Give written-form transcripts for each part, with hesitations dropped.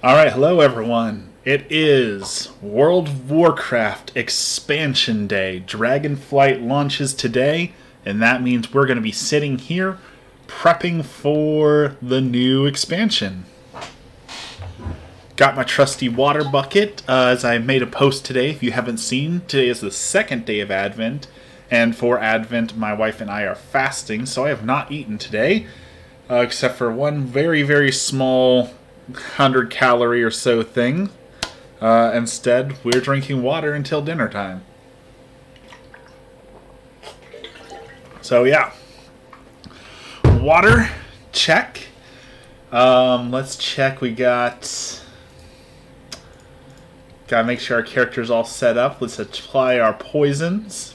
Alright, hello everyone. It is World of Warcraft Expansion Day. Dragonflight launches today, and that means we're going to be sitting here prepping for the new expansion. Got my trusty water bucket, as I made a post today. If you haven't seen, today is the second day of Advent, and for Advent my wife and I are fasting, so I have not eaten today, except for one very, very small 100-calorie or so thing. Instead, we're drinking water until dinner time. So yeah, water, check. Let's check. We gotta make sure our character's all set up. Let's apply our poisons.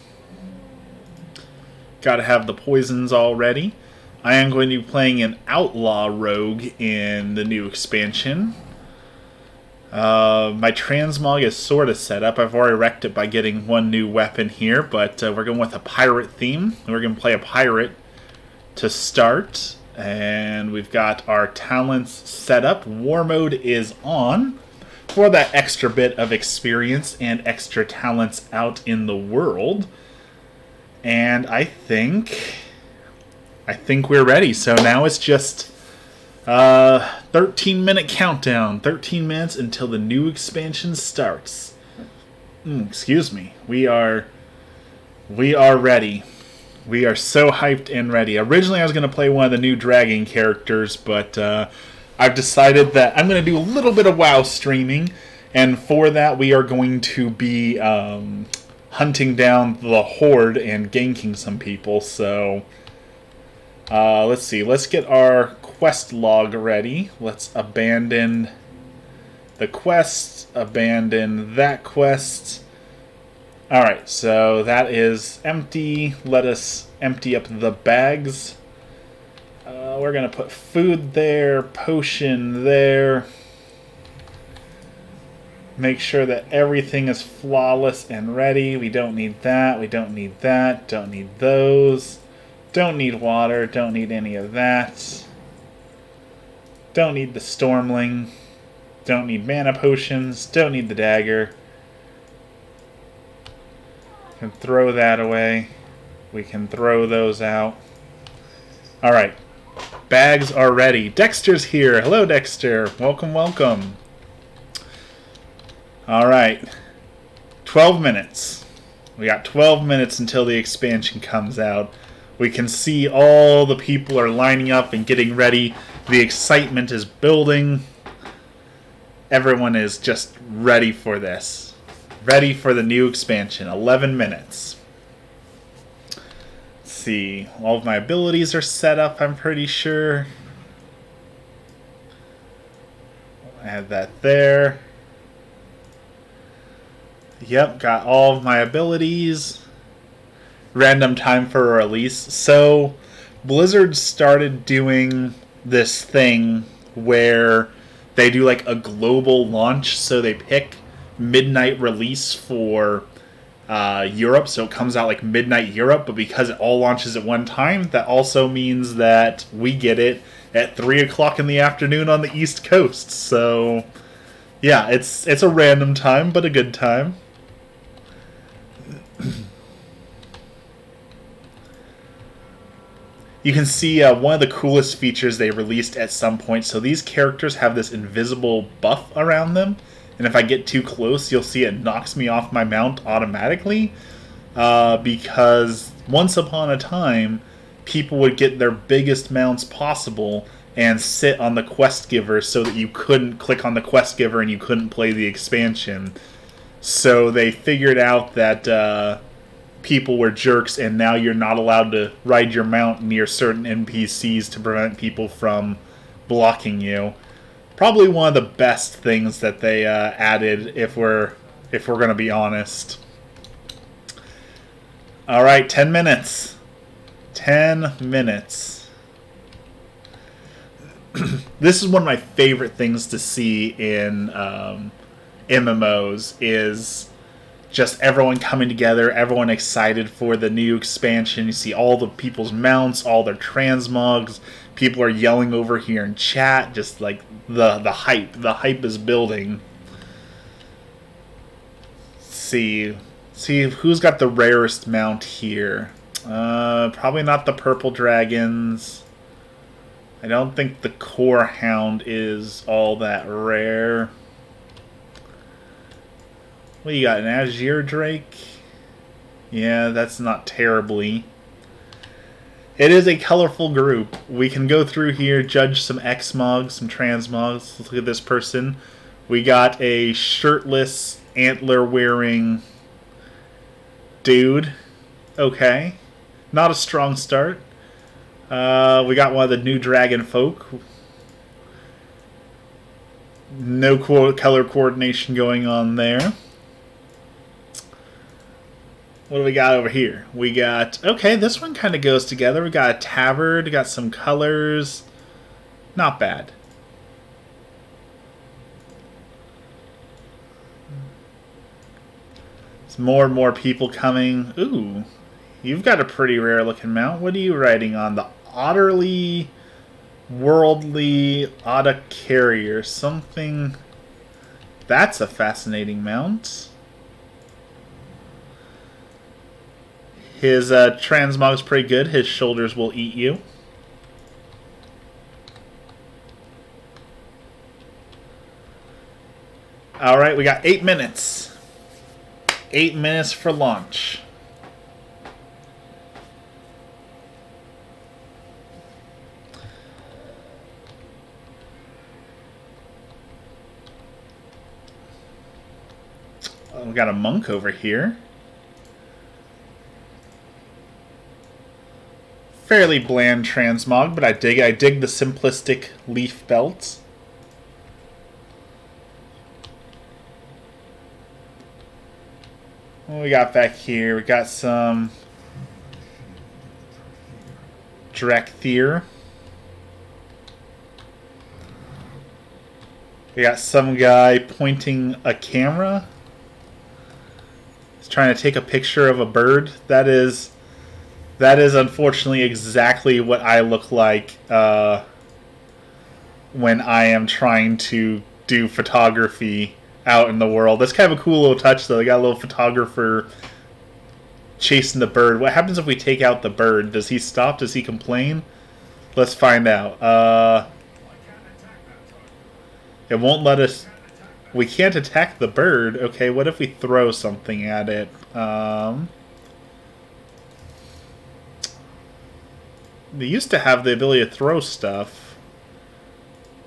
Gotta have the poisons all ready. I am going to be playing an outlaw rogue in the new expansion. My transmog is sort of set up. I've already wrecked it by getting one new weapon here, but we're going with a pirate theme. We're going to play a pirate to start, and we've got our talents set up. War mode is on for that extra bit of experience and extra talents out in the world. And I think we're ready. So now it's just 13-minute countdown. 13 minutes until the new expansion starts. Excuse me. We are ready. We are so hyped and ready. Originally I was going to play one of the new dragon characters, but I've decided that I'm going to do a little bit of WoW streaming, and for that we are going to be hunting down the Horde and ganking some people. So let's see. Let's get our quest log ready. Let's abandon the quest. Abandon that quest. Alright, so that is empty. Let us empty up the bags. We're going to put food there, potion there. Make sure that everything is flawless and ready. We don't need that. We don't need that. Don't need those. Don't need water. Don't need any of that. Don't need the Stormling. Don't need mana potions. Don't need the dagger. Can throw that away. We can throw those out. Alright. Bags are ready. Dexter's here. Hello, Dexter. Welcome, welcome. Alright. 12 minutes. We got 12 minutes until the expansion comes out. We can see all the people are lining up and getting ready. The excitement is building. Everyone is just ready for this. Ready for the new expansion. 11 minutes. Let's see. All of my abilities are set up, I'm pretty sure. Add that there. Yep, got all of my abilities. Random time for a release. So Blizzard started doing this thing where they do like a global launch. So they pick midnight release for Europe. So it comes out like midnight Europe, but because it all launches at one time, that also means that we get it at 3 o'clock in the afternoon on the East Coast. So yeah, it's a random time, but a good time. You can see one of the coolest features they released at some point. So these characters have this invisible buff around them, and if I get too close, you'll see it knocks me off my mount automatically, because once upon a time, people would get their biggest mounts possible and sit on the quest giver so that you couldn't click on the quest giver and you couldn't play the expansion. So they figured out that people were jerks, and now you're not allowed to ride your mount near certain NPCs to prevent people from blocking you. Probably one of the best things that they added, if we're going to be honest. All right, 10 minutes. 10 minutes. This is one of my favorite things to see in MMOs is just everyone coming together, everyone excited for the new expansion. You see all the people's mounts, all their transmogs, People are yelling over here in chat, just like the hype. The hype is building. See who's got the rarest mount here. Probably not the purple dragons. I don't think the core hound is all that rare. What do you got? An azure drake? Yeah, that's not terribly. It is a colorful group. We can go through here, judge some X-Mogs, some transmogs. Let's look at this person. We got a shirtless, antler-wearing dude. Okay. Not a strong start. We got one of the new dragon folk. No color coordination going on there. What do we got over here? We got... Okay, this one kind of goes together. We got a tabard, got some colors. Not bad. There's more and more people coming. Ooh, you've got a pretty rare looking mount. What are you riding on? The Otterly Worldly Otta Carrier. Something... That's a fascinating mount. His transmog's pretty good. His shoulders will eat you. Alright, we got 8 minutes. 8 minutes for launch. We got a monk over here. Fairly bland transmog, but I dig the simplistic leaf belts. What we got back here? We got some Drakthir. We got some guy pointing a camera. He's trying to take a picture of a bird. That is unfortunately exactly what I look like when I am trying to do photography out in the world. That's kind of a cool little touch, though. They got a little photographer chasing the bird. What happens if we take out the bird? Does he stop? Does he complain? Let's find out. It won't let us... We can't attack the bird. Okay, what if we throw something at it? They used to have the ability to throw stuff.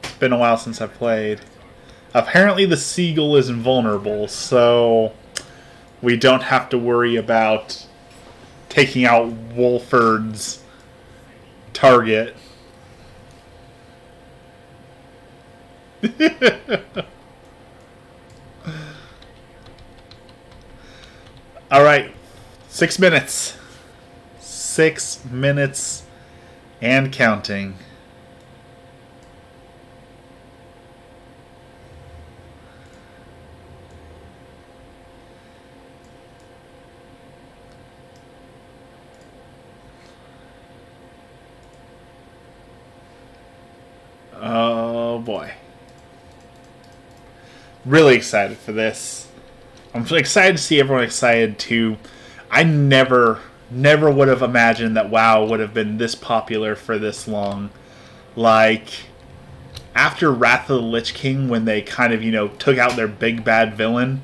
It's been a while since I've played. Apparently the seagull is invulnerable, so we don't have to worry about taking out Wolford's target. Alright, 6 minutes. 6 minutes and counting. Oh boy. Really excited for this. I'm excited to see everyone excited too. I never would have imagined that WoW would have been this popular for this long. Like, after Wrath of the Lich King, when they kind of, you know, took out their big bad villain,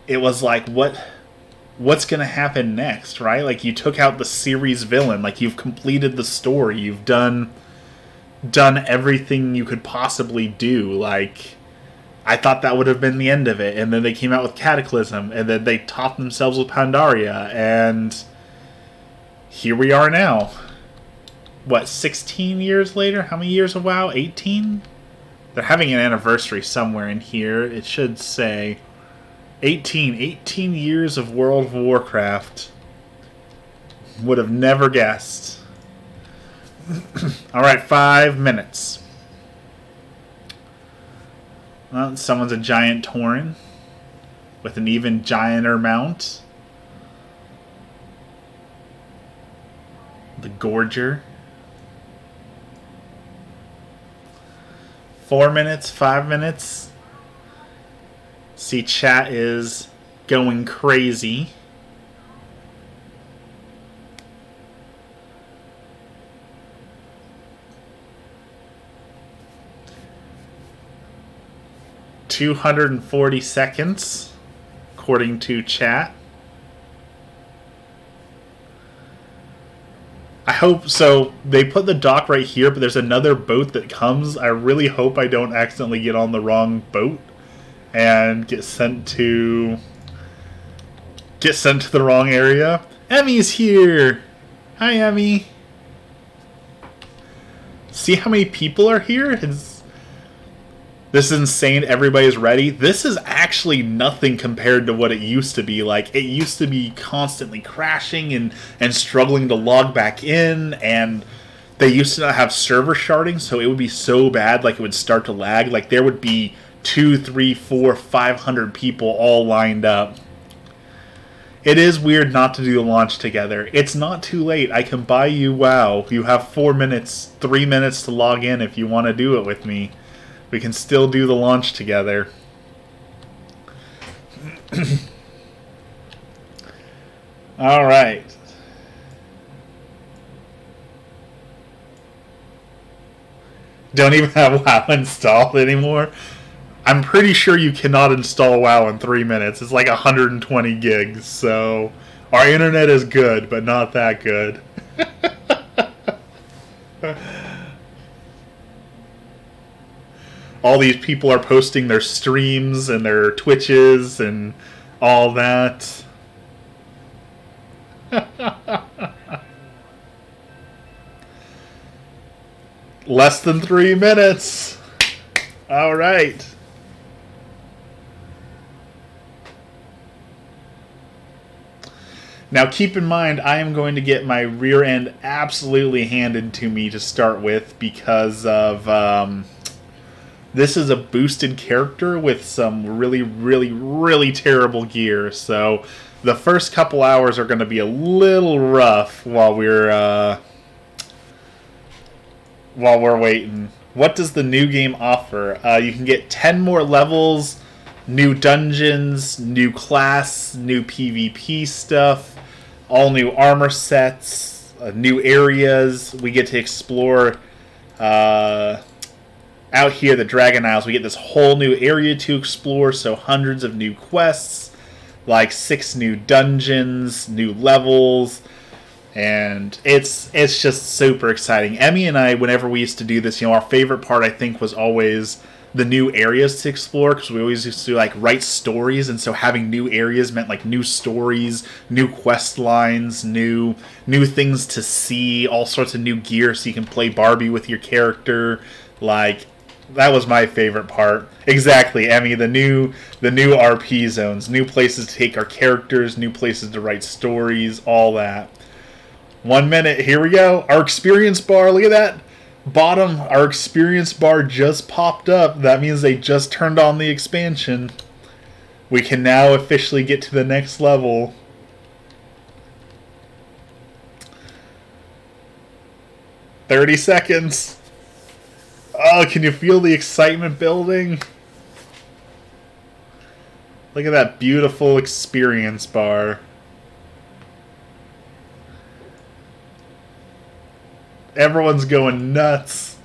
it was like, what's going to happen next, right? Like, you took out the series villain. Like, you've completed the story. You've done everything you could possibly do. Like, I thought that would have been the end of it. And then they came out with Cataclysm, and then they topped themselves with Pandaria, and here we are now. What, 16 years later? How many years of WoW? 18? They're having an anniversary somewhere in here. It should say 18. 18 years of World of Warcraft. Would have never guessed. Alright, 5 minutes. Well, someone's a giant Tauren with an even gianter mount. The Gorger. 4 minutes, 5 minutes. See, chat is going crazy. $240 seconds, according to chat. I hope so. They put the dock right here, but there's another boat that comes. I really hope I don't accidentally get on the wrong boat and get sent to the wrong area. Emmy's here. Hi, Emmy. See how many people are here? This is insane. Everybody's ready. This is actually nothing compared to what it used to be. Like, it used to be constantly crashing and struggling to log back in, and they used to not have server sharding, so it would be so bad, like it would start to lag. Like, there would be 2, 3, 4, 500 people all lined up. It is weird not to do the launch together. It's not too late. I can buy you WoW. You have 4 minutes, 3 minutes to log in if you want to do it with me. We can still do the launch together. Alright. Don't even have WoW installed anymore. I'm pretty sure you cannot install WoW in 3 minutes. It's like 120 gigs, so our internet is good, but not that good. All these people are posting their streams and their Twitches and all that. Less than 3 minutes. All right. Now keep in mind, I am going to get my rear end absolutely handed to me to start with because of... this is a boosted character with some really, really, really terrible gear. So the first couple hours are going to be a little rough while we're waiting. What does the new game offer? You can get 10 more levels, new dungeons, new class, new PvP stuff, all new armor sets, new areas. We get to explore... out here, the Dragon Isles, we get this whole new area to explore, so hundreds of new quests, like 6 new dungeons, new levels, and it's just super exciting. Emmy and I, whenever we used to do this, our favorite part, I think, was always the new areas to explore, because we always used to, like, write stories, and so having new areas meant, like, new stories, new quest lines, new things to see, all sorts of new gear so you can play Barbie with your character, like... That was my favorite part. Exactly, Emmy, the new RP zones, new places to take our characters, new places to write stories, all that. 1 minute, here we go. Our experience bar, look at that. Bottom, our experience bar just popped up. That means they just turned on the expansion. We can now officially get to the next level. "30 seconds. Oh, can you feel the excitement building? Look at that beautiful experience bar. Everyone's going nuts.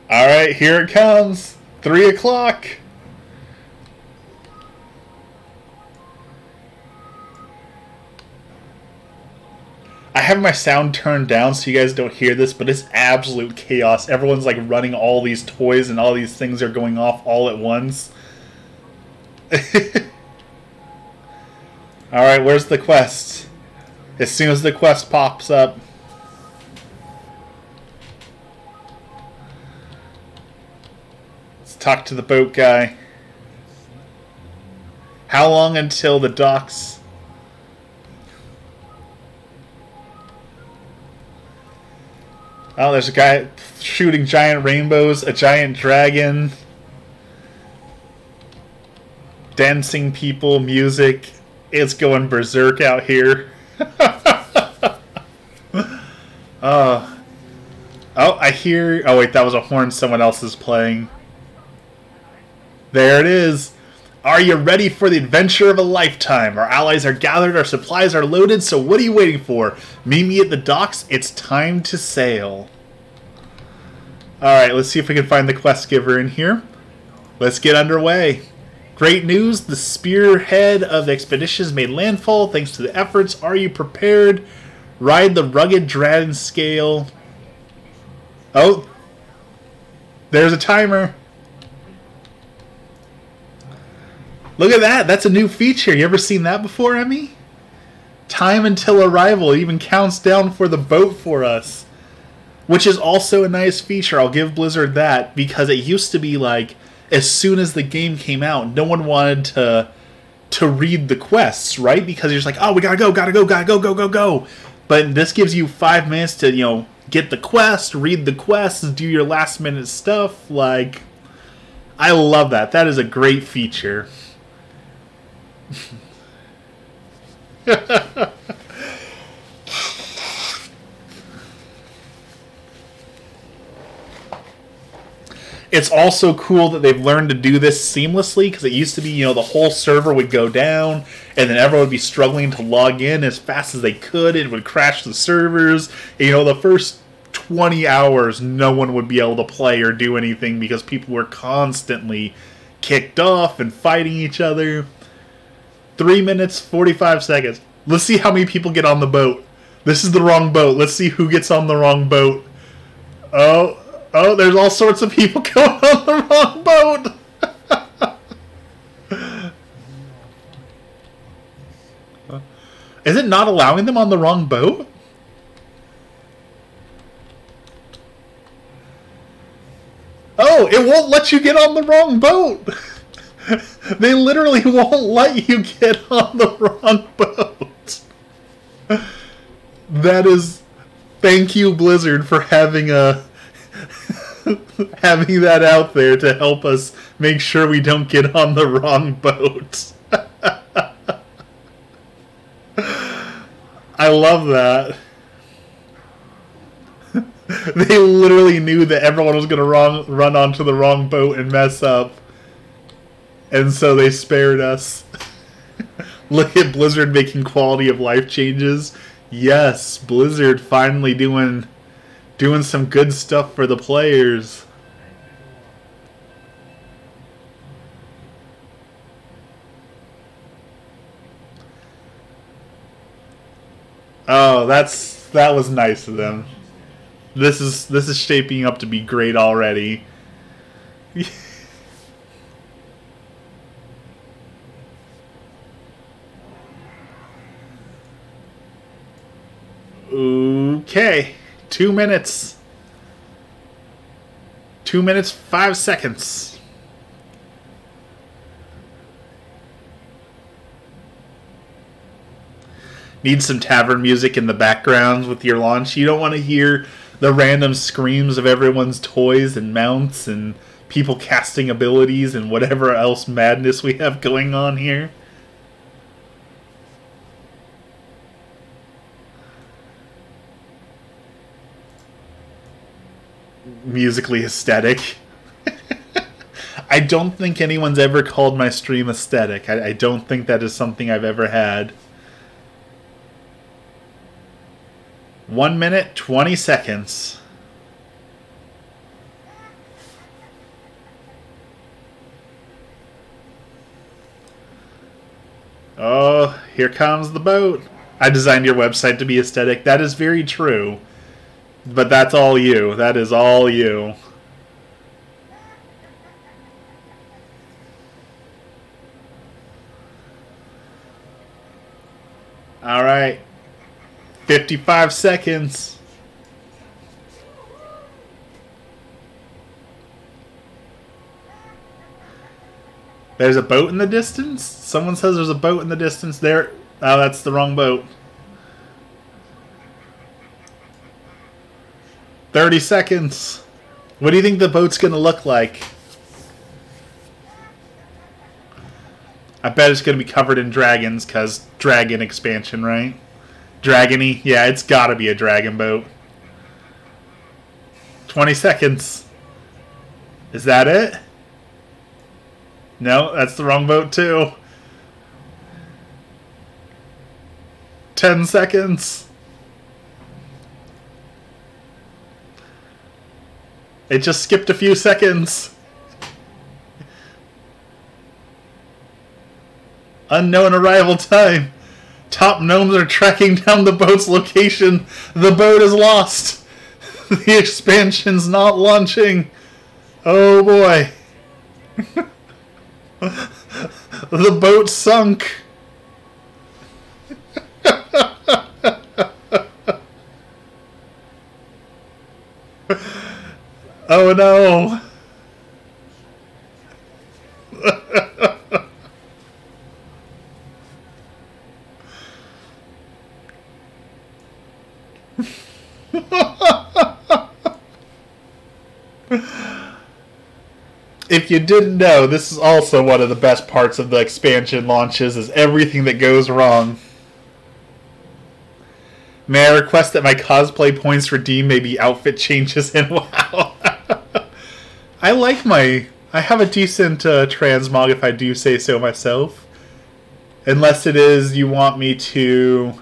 Alright, here it comes. 3 o'clock. I have my sound turned down so you guys don't hear this, but it's absolute chaos. Everyone's like running all these toys and all these things are going off all at once. Alright, where's the quest? As soon as the quest pops up. Let's talk to the boat guy. How long until the docks... Oh, there's a guy shooting giant rainbows, a giant dragon. dancing people, music. It's going berserk out here. Oh, I hear... Oh, wait, that was a horn someone else is playing. There it is. Are you ready for the adventure of a lifetime? Our allies are gathered, our supplies are loaded, so what are you waiting for? Meet me at the docks. It's time to sail. Alright, let's see if we can find the quest giver in here. Let's get underway. Great news, the spearhead of the expedition has made landfall thanks to the efforts. Are you prepared? Ride the rugged dragon scale. Oh, there's a timer. Look at that. That's a new feature. You ever seen that before, Emmy? Time until arrival. It even counts down for the boat for us. Which is also a nice feature. I'll give Blizzard that. Because it used to be like, as soon as the game came out, no one wanted to read the quests, right? Because you're just like, oh, we gotta go, go. But this gives you 5 minutes to, you know, get the quest, read the quests, do your last minute stuff. Like, I love that. That is a great feature. It's also cool that they've learned to do this seamlessly, because it used to be, you know, the whole server would go down and then everyone would be struggling to log in as fast as they could. It would crash the servers. And, you know, the first 20 hours no one would be able to play or do anything because people were constantly kicked off and fighting each other. 3 minutes, 45 seconds. Let's see how many people get on the boat. This is the wrong boat. Let's see who gets on the wrong boat. Oh, there's all sorts of people going on the wrong boat. Is it not allowing them on the wrong boat? Oh, it won't let you get on the wrong boat. They literally won't let you get on the wrong boat. That is... Thank you, Blizzard, for having having that out there to help us make sure we don't get on the wrong boat. I love that. They literally knew that everyone was going to run onto the wrong boat and mess up. And so they spared us. Look at Blizzard making quality of life changes. Yes, Blizzard finally doing some good stuff for the players. Oh, that was nice of them. This is shaping up to be great already. Okay, 2 minutes. 2 minutes, 5 seconds. Need some tavern music in the background with your launch. You don't want to hear the random screams of everyone's toys and mounts and people casting abilities and whatever else madness we have going on here. Musically aesthetic. I don't think anyone's ever called my stream aesthetic. I don't think that is something I've ever had. 1 minute, 20 seconds. Oh, here comes the boat. I designed your website to be aesthetic. That is very true. But that's all you. That is all you. All right. 55 seconds. There's a boat in the distance? Someone says there's a boat in the distance there. Oh, that's the wrong boat. 30 seconds. What do you think the boat's going to look like? I bet it's going to be covered in dragons, because dragon expansion, right? Dragony? Yeah, it's got to be a dragon boat. 20 seconds. Is that it? No, that's the wrong boat too. 10 seconds. It just skipped a few seconds. Unknown arrival time. Top gnomes are tracking down the boat's location. The boat is lost. The expansion's not launching. Oh boy. The boat sunk. Oh no. If you didn't know, this is also one of the best parts of the expansion launches, is everything that goes wrong. May I request that my cosplay points redeemed may be outfit changes in WoW? I have a decent transmog, if I do say so myself. Unless it is you want me to...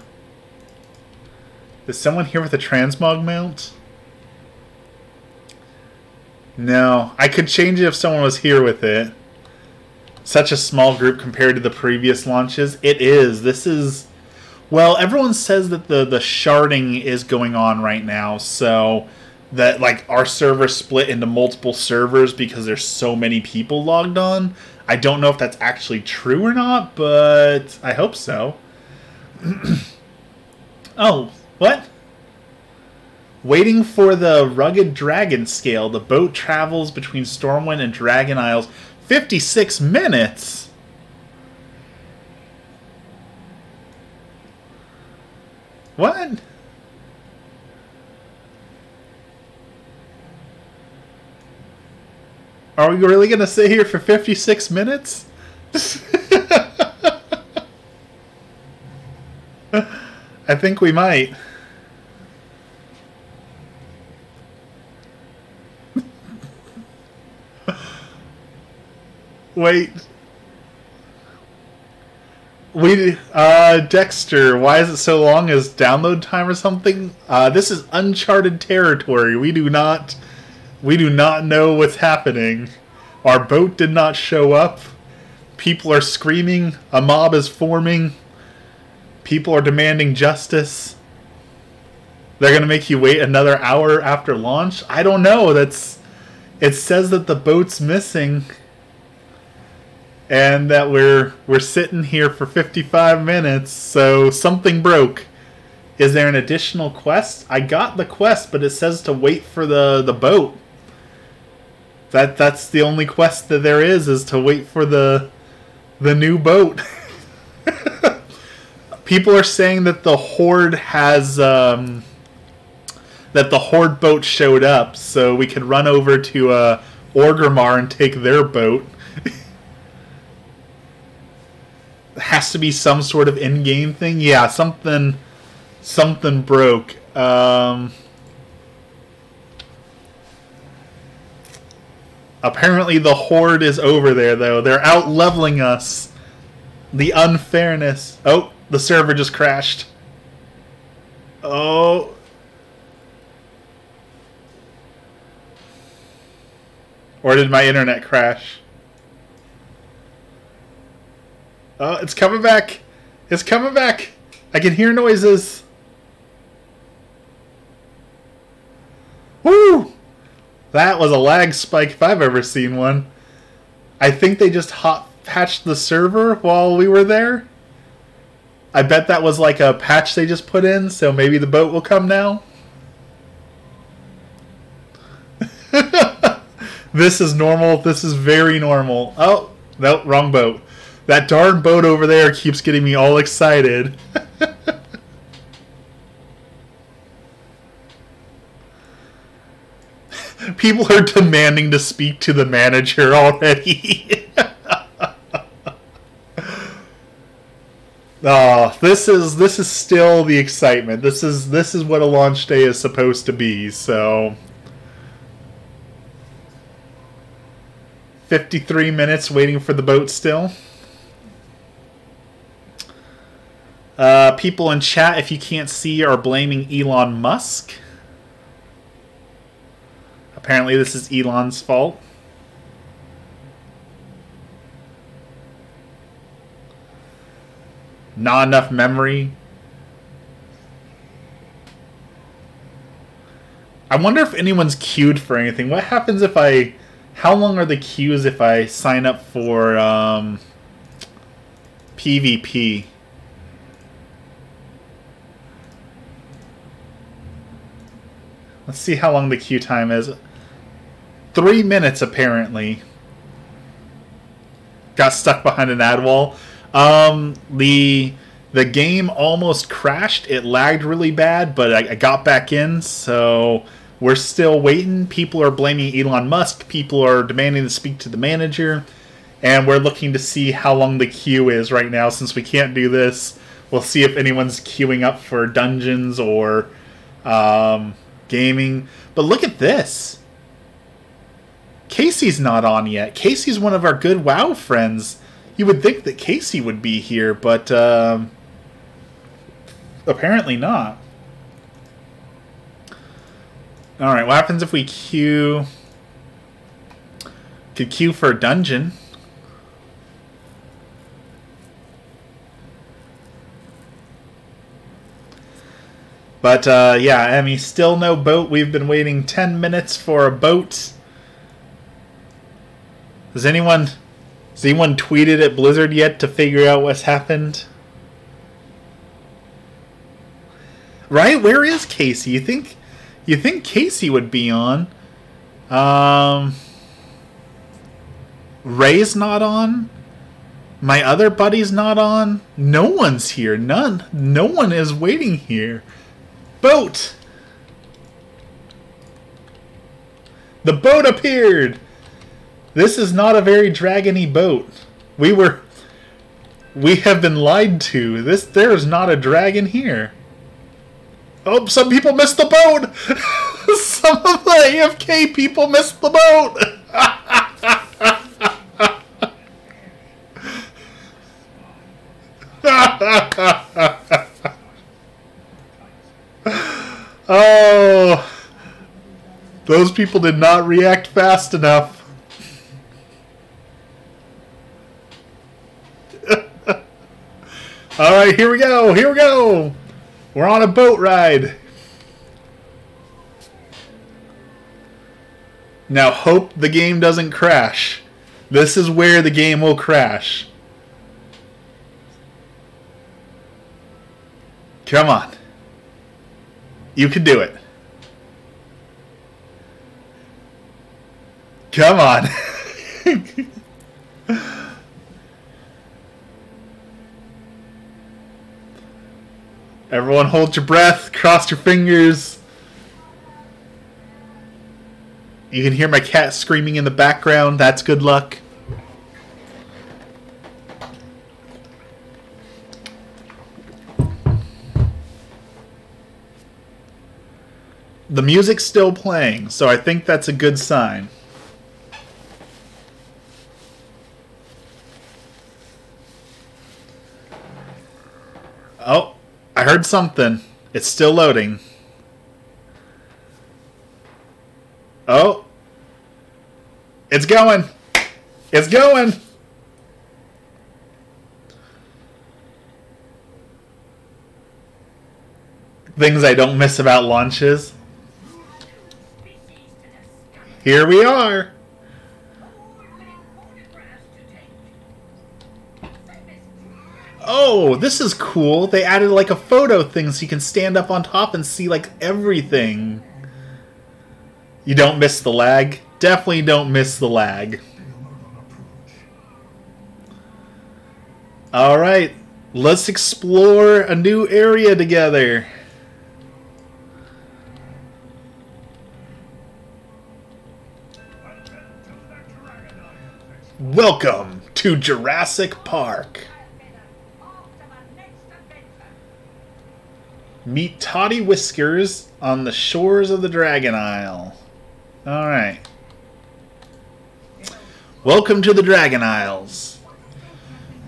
Is someone here with a transmog mount? No, I could change it if someone was here with it. Such a small group compared to the previous launches. It is. This is... Well, everyone says that the sharding is going on right now, so that like our server split into multiple servers because there's so many people logged on. I don't know if that's actually true or not, but I hope so. Oh, what? Waiting for the rugged dragon scale. The boat travels between Stormwind and Dragon Isles. 56 minutes? What? Are we really going to sit here for 56 minutes? I think we might. Wait. Dexter, why is it so long as download time or something? This is uncharted territory. We do not know what's happening. Our boat did not show up. People are screaming. A mob is forming. People are demanding justice. They're going to make you wait another hour after launch? I don't know. It says that the boat's missing. And that we're sitting here for 55 minutes, so something broke. Is there an additional quest? I got the quest, but it says to wait for the boat. That's the only quest that there is to wait for the new boat. People are saying that the Horde has that the Horde boat showed up, so we could run over to Orgrimmar and take their boat. Has to be some sort of in-game thing. Yeah, something broke. Apparently the Horde is over there, though. They're out leveling us. The unfairness. Oh, the server just crashed. Oh. Or did my internet crash? Oh, it's coming back. It's coming back. I can hear noises. Woo! That was a lag spike if I've ever seen one. I think they just hot patched the server while we were there. I bet that was like a patch they just put in, so maybe the boat will come now. This is normal. This is very normal. Oh, no, wrong boat. That darn boat over there keeps getting me all excited. People are demanding to speak to the manager already. Oh, this is still the excitement. This is what a launch day is supposed to be. So 53 minutes waiting for the boat still. People in chat, if you can't see, are blaming Elon Musk. Apparently this is Elon's fault. Not enough memory. I wonder if anyone's queued for anything. What happens if I... How long are the queues if I sign up for PvP? Let's see how long the queue time is. 3 minutes, apparently. Got stuck behind an ad wall. The game almost crashed. It lagged really bad, but I got back in, so we're still waiting. People are blaming Elon Musk. People are demanding to speak to the manager. And we're looking to see how long the queue is right now. Since we can't do this, we'll see if anyone's queuing up for dungeons or gaming. But look at this. Casey's not on yet. Casey's one of our good WoW friends. You would think that Casey would be here, but apparently not. Alright, what happens if we queue... Could queue for a dungeon. But, yeah, I mean, still no boat. We've been waiting 10 minutes for a boat. Has anyone tweeted at Blizzard yet to figure out what's happened? Right? Where is Casey? You think Casey would be on? Ray's not on? My other buddy's not on? No one's here. No one is waiting here. Boat! The boat appeared! This is not a very dragony boat. We have been lied to. There is not a dragon here. Oh, some people missed the boat! Some of the AFK people missed the boat! Oh, those people did not react fast enough. Alright, here we go, here we go! We're on a boat ride. Now hope the game doesn't crash. This is where the game will crash. Come on. You can do it. Come on. Everyone hold your breath, cross your fingers. You can hear my cat screaming in the background. That's good luck. The music's still playing, so I think that's a good sign. Oh, I heard something. It's still loading. Oh. It's going. It's going. Things I don't miss about launches. Here we are. Oh, this is cool. They added like a photo thing so you can stand up on top and see like everything. You don't miss the lag? Definitely don't miss the lag. Alright, let's explore a new area together. Welcome to Jurassic Park. Meet Toddy Whiskers on the shores of the Dragon Isle. Alright. Welcome to the Dragon Isles.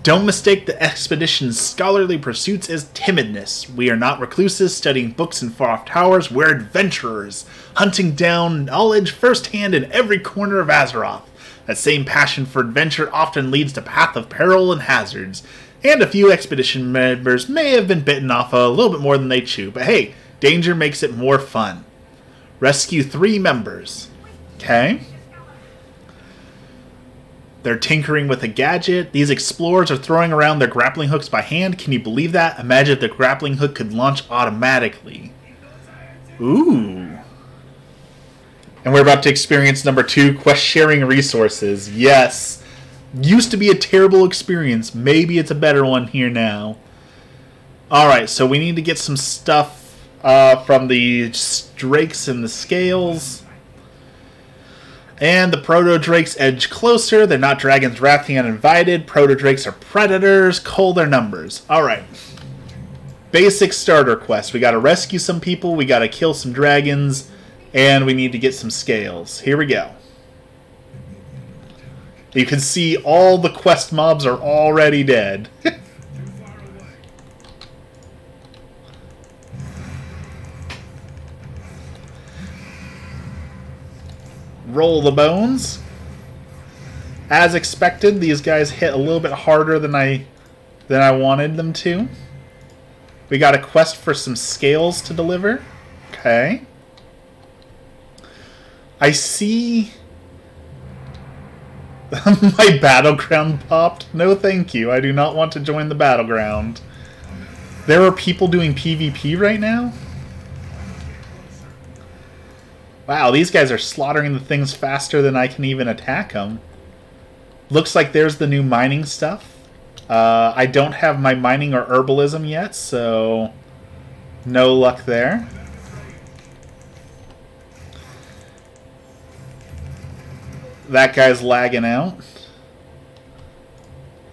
Don't mistake the expedition's scholarly pursuits as timidness. We are not recluses studying books in far-off towers. We're adventurers, hunting down knowledge firsthand in every corner of Azeroth. That same passion for adventure often leads to path of peril and hazards. And a few expedition members may have been bitten off a little bit more than they chew. But hey, danger makes it more fun. Rescue 3 members. Okay. They're tinkering with a gadget. These explorers are throwing around their grappling hooks by hand. Can you believe that? Imagine if the grappling hook could launch automatically. Ooh. And we're about to experience number 2, quest sharing resources. Yes. Used to be a terrible experience. Maybe it's a better one here now. Alright, so we need to get some stuff from the drakes and the scales. And the proto-drakes edge closer. They're not dragons wrathing uninvited. Proto-drakes are predators. Cull their numbers. Alright. Basic starter quest. We gotta rescue some people. We gotta kill some dragons. And we need to get some scales. Here we go. You can see all the quest mobs are already dead. Roll the bones. As expected, these guys hit a little bit harder than I wanted them to. We got a quest for some scales to deliver. Okay. I see my battleground popped. No thank you. I do not want to join the battleground. There are people doing PvP right now? Wow, these guys are slaughtering the things faster than I can even attack them. Looks like there's the new mining stuff. I don't have my mining or herbalism yet, so no luck there. That guy's lagging out.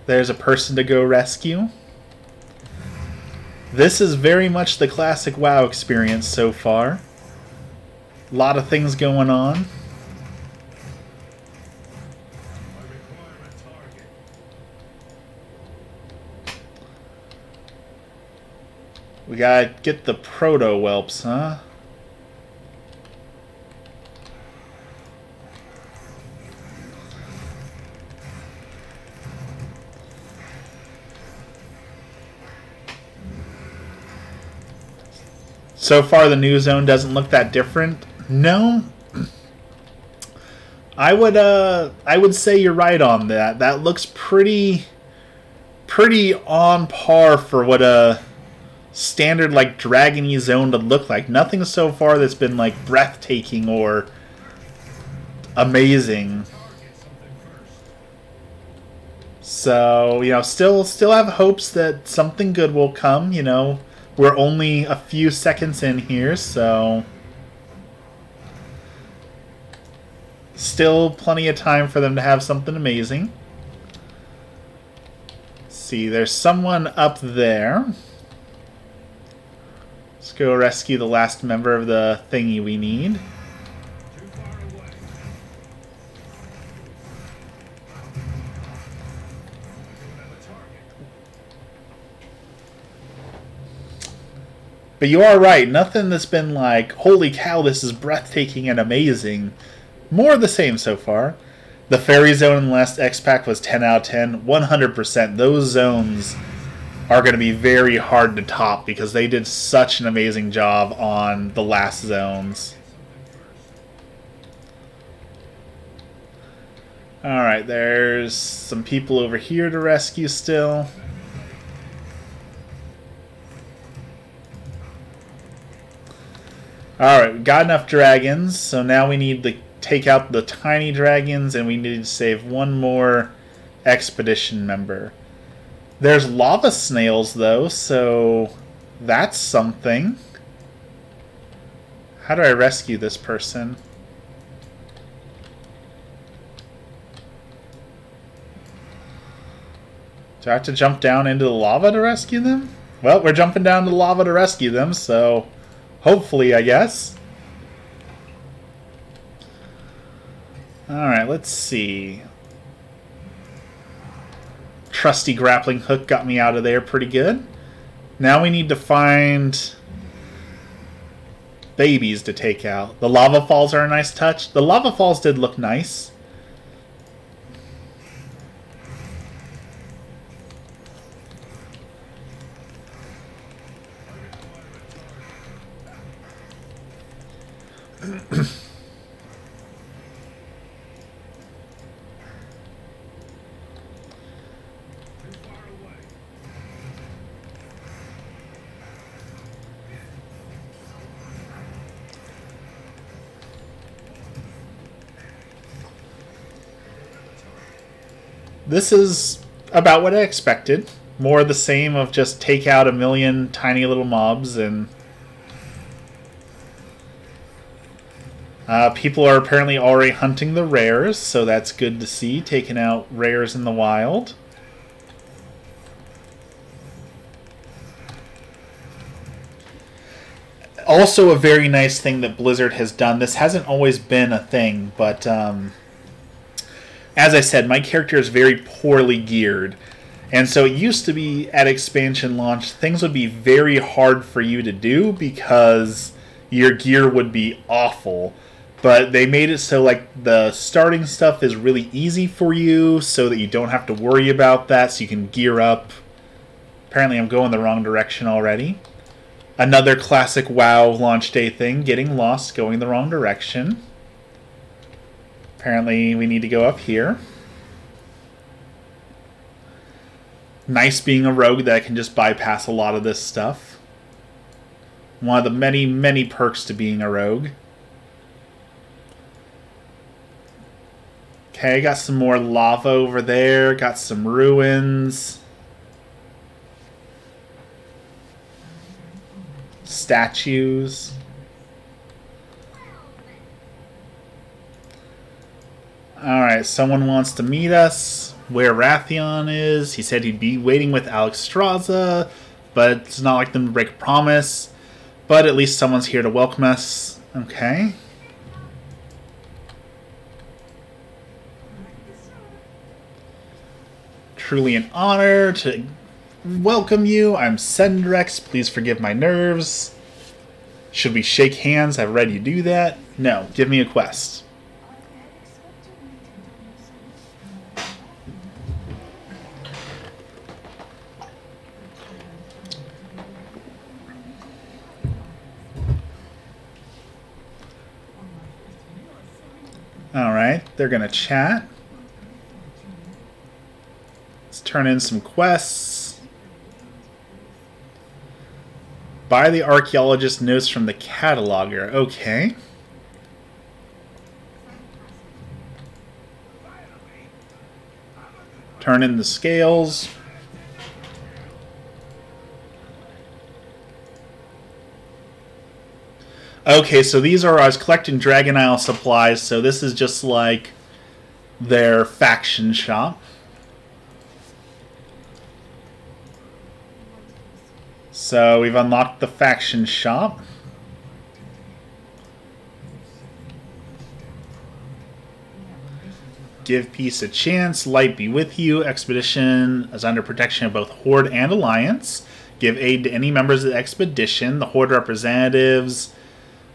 There's a person to go rescue. This is very much the classic WoW experience so far. A lot of things going on. We gotta get the proto-whelps, huh? So far the new zone doesn't look that different. No, I would say you're right on that. That looks pretty on par for what a standard like Dragon-y zone would look like. Nothing so far that's been like breathtaking or amazing. So, you know, still have hopes that something good will come. You know, we're only a few seconds in here, so. Still plenty of time for them to have something amazing. Let's see, there's someone up there. Let's go rescue the last member of the thingy we need. But you are right, nothing that's been like, holy cow, this is breathtaking and amazing. More of the same so far. The Fairy Zone in the last X-Pack was 10 out of 10. 100%. Those zones are going to be very hard to top because they did such an amazing job on the last zones. Alright, there's some people over here to rescue still. Alright, we got enough dragons, so now we need to take out the tiny dragons, and we need to save one more expedition member. There's lava snails, though, so that's something. How do I rescue this person? Do I have to jump down into the lava to rescue them? Well, we're jumping down to the lava to rescue them, so hopefully, I guess. Alright, let's see. Trusty grappling hook got me out of there pretty good. Now we need to find babies to take out. The lava falls are a nice touch. The lava falls did look nice. This is about what I expected. More of the same of just take out a million tiny little mobs and... people are apparently already hunting the rares, so that's good to see. Taking out rares in the wild. Also a very nice thing that Blizzard has done. This hasn't always been a thing, but... as I said, my character is very poorly geared. And so it used to be at expansion launch, things would be very hard for you to do because your gear would be awful. But they made it so like the starting stuff is really easy for you so that you don't have to worry about that, so you can gear up. Apparently I'm going the wrong direction already. Another classic WoW launch day thing, getting lost, going the wrong direction. Apparently we need to go up here. Nice being a rogue that I can just bypass a lot of this stuff. One of the many, many perks to being a rogue. Okay, got some more lava over there. Got some ruins. Statues. Alright, someone wants to meet us. Where Wrathion is. He said he'd be waiting with Alexstrasza, but it's not like them to break a promise. But at least someone's here to welcome us. Okay. Truly an honor to welcome you. I'm Cendrex. Please forgive my nerves. Should we shake hands? I've read you do that. No, give me a quest. Alright, they're going to chat. Let's turn in some quests. Buy the archaeologist notes from the cataloger. Okay. Turn in the scales. Okay, so these are, I was collecting Dragon Isle supplies, so this is just like their faction shop. So we've unlocked the faction shop. Give peace a chance. Light be with you. Expedition is under protection of both Horde and Alliance. Give aid to any members of the expedition. The Horde representatives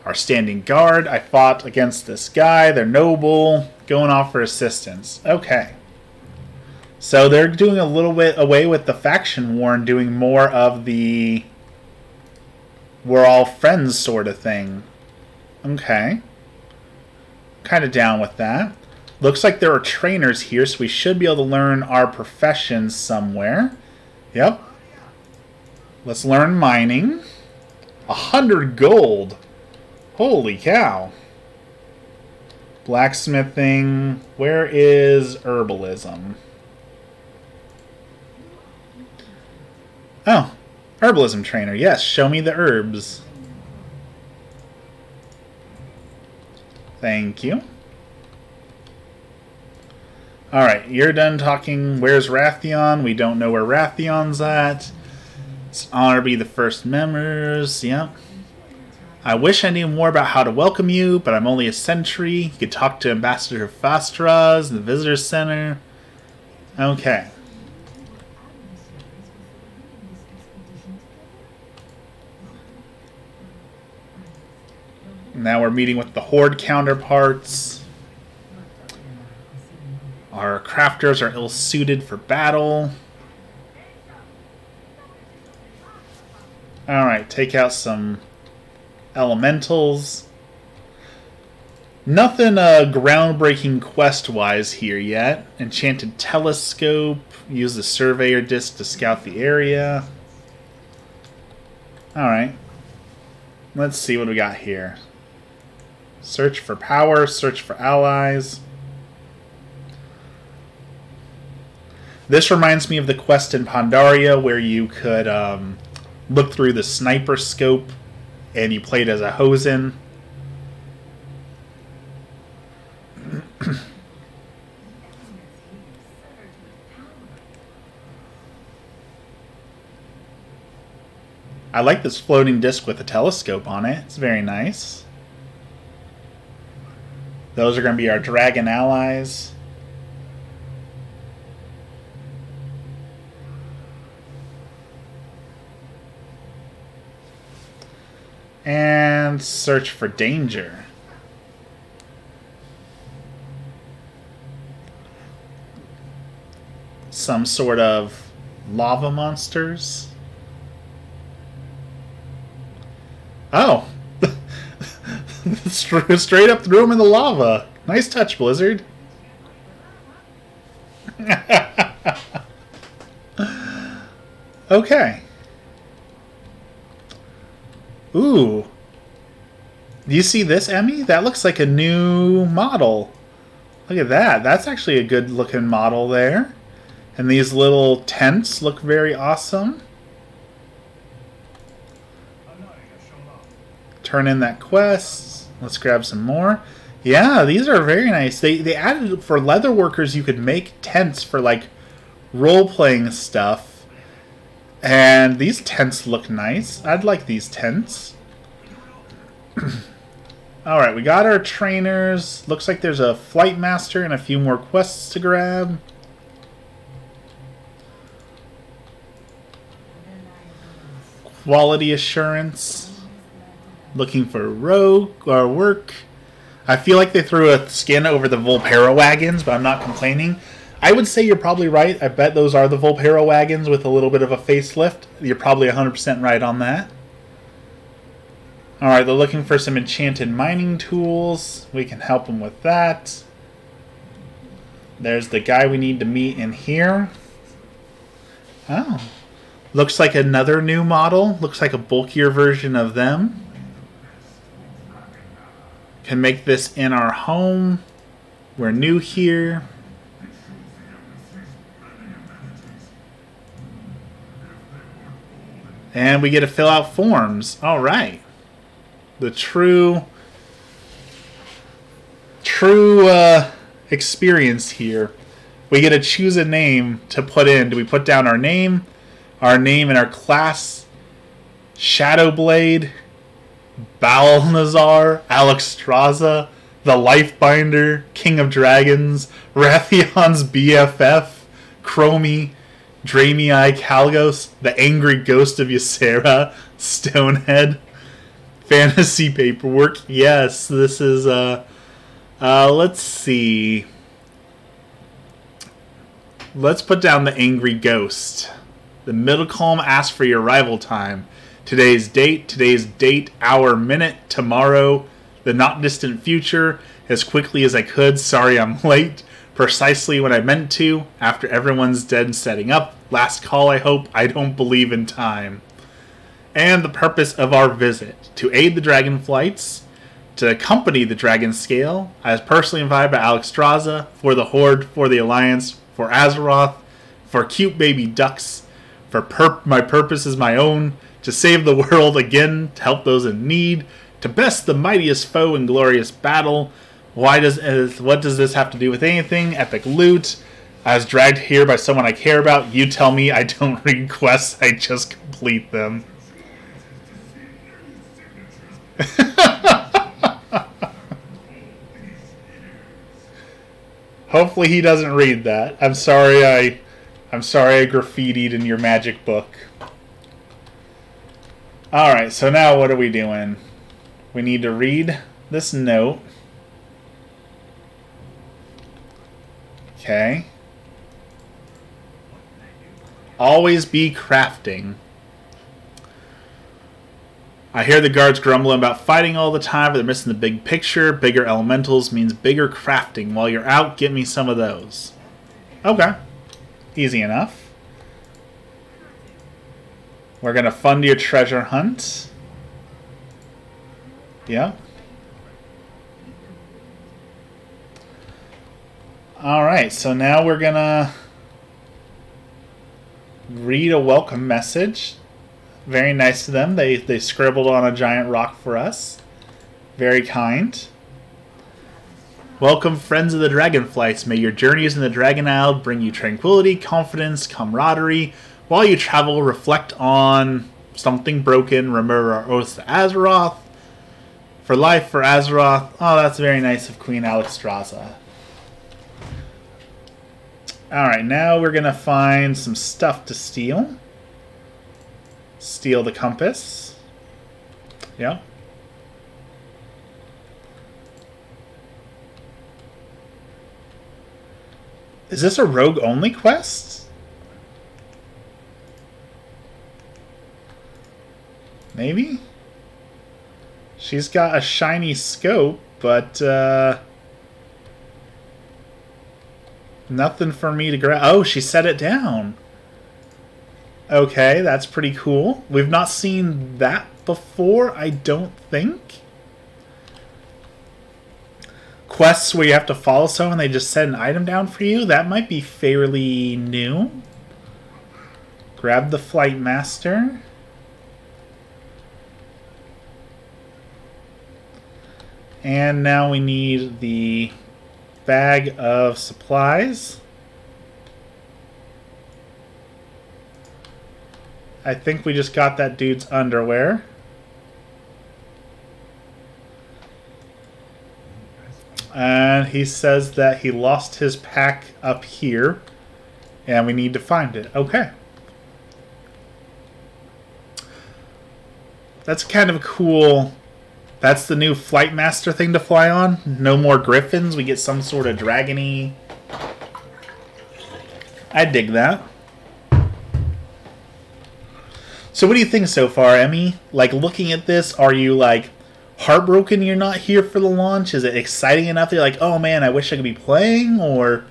are standing guard. I fought against this guy. They're noble. Going off for assistance. Okay. So they're doing a little bit away with the faction war and doing more of the we're all friends sort of thing. Okay. Kind of down with that. Looks like there are trainers here, so we should be able to learn our professions somewhere. Yep. Let's learn mining. 100 gold. Holy cow. Blacksmithing. Where is herbalism? Oh, herbalism trainer. Yes, show me the herbs. Thank you. Alright, you're done talking. Where's Wrathion? We don't know where Rathion's at. It's an honor to be the first members. Yep. I wish I knew more about how to welcome you, but I'm only a sentry. You could talk to Ambassador Fastraz in the Visitor Center. Okay. Now we're meeting with the Horde counterparts. Our crafters are ill-suited for battle. Alright, take out some elementals. Nothing groundbreaking quest-wise here yet. Enchanted telescope. Use the surveyor disc to scout the area. Alright. Let's see what we got here. Search for power, search for allies. This reminds me of the quest in Pandaria where you could look through the sniper scope and you played as a Hosen. I like this floating disc with a telescope on it. It's very nice. Those are going to be our dragon allies. And search for danger. Some sort of lava monsters. Oh! Straight up threw him in the lava. Nice touch, Blizzard. Okay. Ooh. Do you see this, Emmy? That looks like a new model. Look at that. That's actually a good looking model there. And these little tents look very awesome. Turn in that quest. Let's grab some more. Yeah, these are very nice. They added, for leather workers, you could make tents for like role-playing stuff. And these tents look nice. I'd like these tents. Alright, we got our trainers. Looks like there's a flight master and a few more quests to grab. Quality assurance. Looking for rogue or work. I feel like they threw a skin over the Volpera wagons, but I'm not complaining. I would say you're probably right. I bet those are the Volpera wagons with a little bit of a facelift. You're probably 100% right on that. Alright, they're looking for some enchanted mining tools. We can help them with that. There's the guy we need to meet in here. Oh. Looks like another new model. Looks like a bulkier version of them. Can make this in our home. We're new here. And we get to fill out forms. All right. The true experience here. We get to choose a name to put in. Do we put down our name and our class? Shadowblade, Balnazar, Alexstrasza, the Lifebinder, King of Dragons, Rathion's BFF, Chromie, Dramii Kalgos, the Angry Ghost of Ysera, Stonehead, Fantasy Paperwork. Yes, this is, let's see. Let's put down the Angry Ghost. The Middlecomb asks for your arrival time. Today's date, hour, minute, tomorrow, the not distant future, as quickly as I could. Sorry I'm late. Precisely when I meant to. After everyone's dead and setting up. Last call, I hope. I don't believe in time. And the purpose of our visit. To aid the Dragonflights. To accompany the Dragon Scale. I was personally invited by Alexstrasza. For the Horde. For the Alliance. For Azeroth. For cute baby ducks. For my purpose is my own. To save the world again. To help those in need. To best the mightiest foe in glorious battle. What does this have to do with anything? Epic loot. I was dragged here by someone I care about. You tell me I don't read quests, I just complete them. Hopefully he doesn't read that. I'm sorry I graffitied in your magic book. Alright, so now what are we doing? We need to read this note. Okay. Always be crafting. I hear the guards grumbling about fighting all the time, but they're missing the big picture. Bigger elementals means bigger crafting. While you're out, get me some of those. Okay. Easy enough. We're going to fund your treasure hunt. Yeah. Alright, so now we're going to read a welcome message. Very nice of them. They scribbled on a giant rock for us. Very kind. Welcome, friends of the Dragonflights. May your journeys in the Dragon Isle bring you tranquility, confidence, camaraderie. While you travel, reflect on something broken. Remember our oaths to Azeroth. For life, for Azeroth. Oh, that's very nice of Queen Alexstrasza. Alright, now we're going to find some stuff to steal. Steal the compass. Yeah. Is this a rogue-only quest? Maybe? She's got a shiny scope, but nothing for me to grab. Oh, she set it down. Okay, that's pretty cool. We've not seen that before, I don't think. Quests where you have to follow someone and they just set an item down for you, that might be fairly new. Grab the Flight Master. And now we need the bag of supplies. I think we just got that dude's underwear. And he says that he lost his pack up here. And we need to find it. Okay. That's kind of cool. That's the new Flight Master thing to fly on. No more griffins. We get some sort of dragon-y. I dig that. So what do you think so far, Emmy? Like, looking at this, are you, like, heartbroken you're not here for the launch? Is it exciting enough that you're like, oh man, I wish I could be playing? Or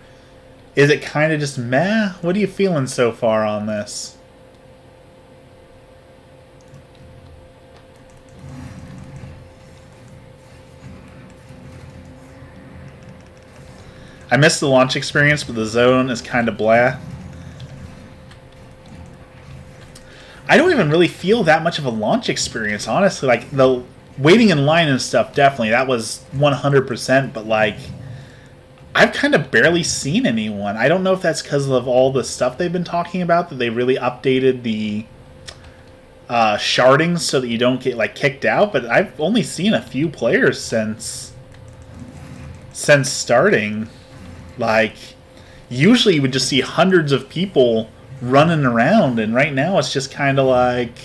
is it kind of just meh? What are you feeling so far on this? I missed the launch experience, but the zone is kind of blah. I don't even really feel that much of a launch experience, honestly. Like, the waiting in line and stuff, definitely. That was 100%, but, like, I've kind of barely seen anyone. I don't know if that's because of all the stuff they've been talking about, that they really updated the sharding so that you don't get, like, kicked out, but I've only seen a few players since starting. Like, usually you would just see hundreds of people running around, and right now it's just kind of like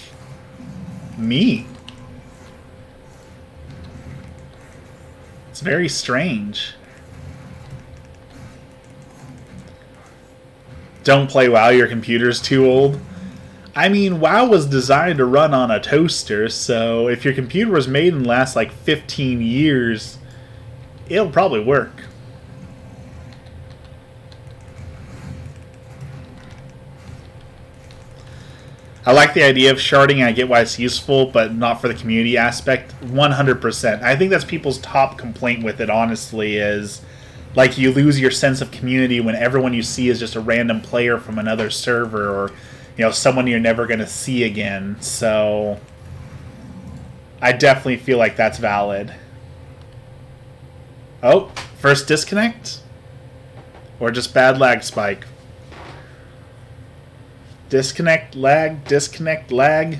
me. It's very strange. Don't play WoW, your computer's too old. I mean, WoW was designed to run on a toaster, so if your computer was made in the last like 15 years, it'll probably work. I like the idea of sharding, I get why it's useful, but not for the community aspect. 100%. I think that's people's top complaint with it, honestly, is like you lose your sense of community when everyone you see is just a random player from another server, or, you know, someone you're never going to see again. So I definitely feel like that's valid. Oh, first disconnect. Or just bad lag spike. Disconnect, lag, disconnect, lag.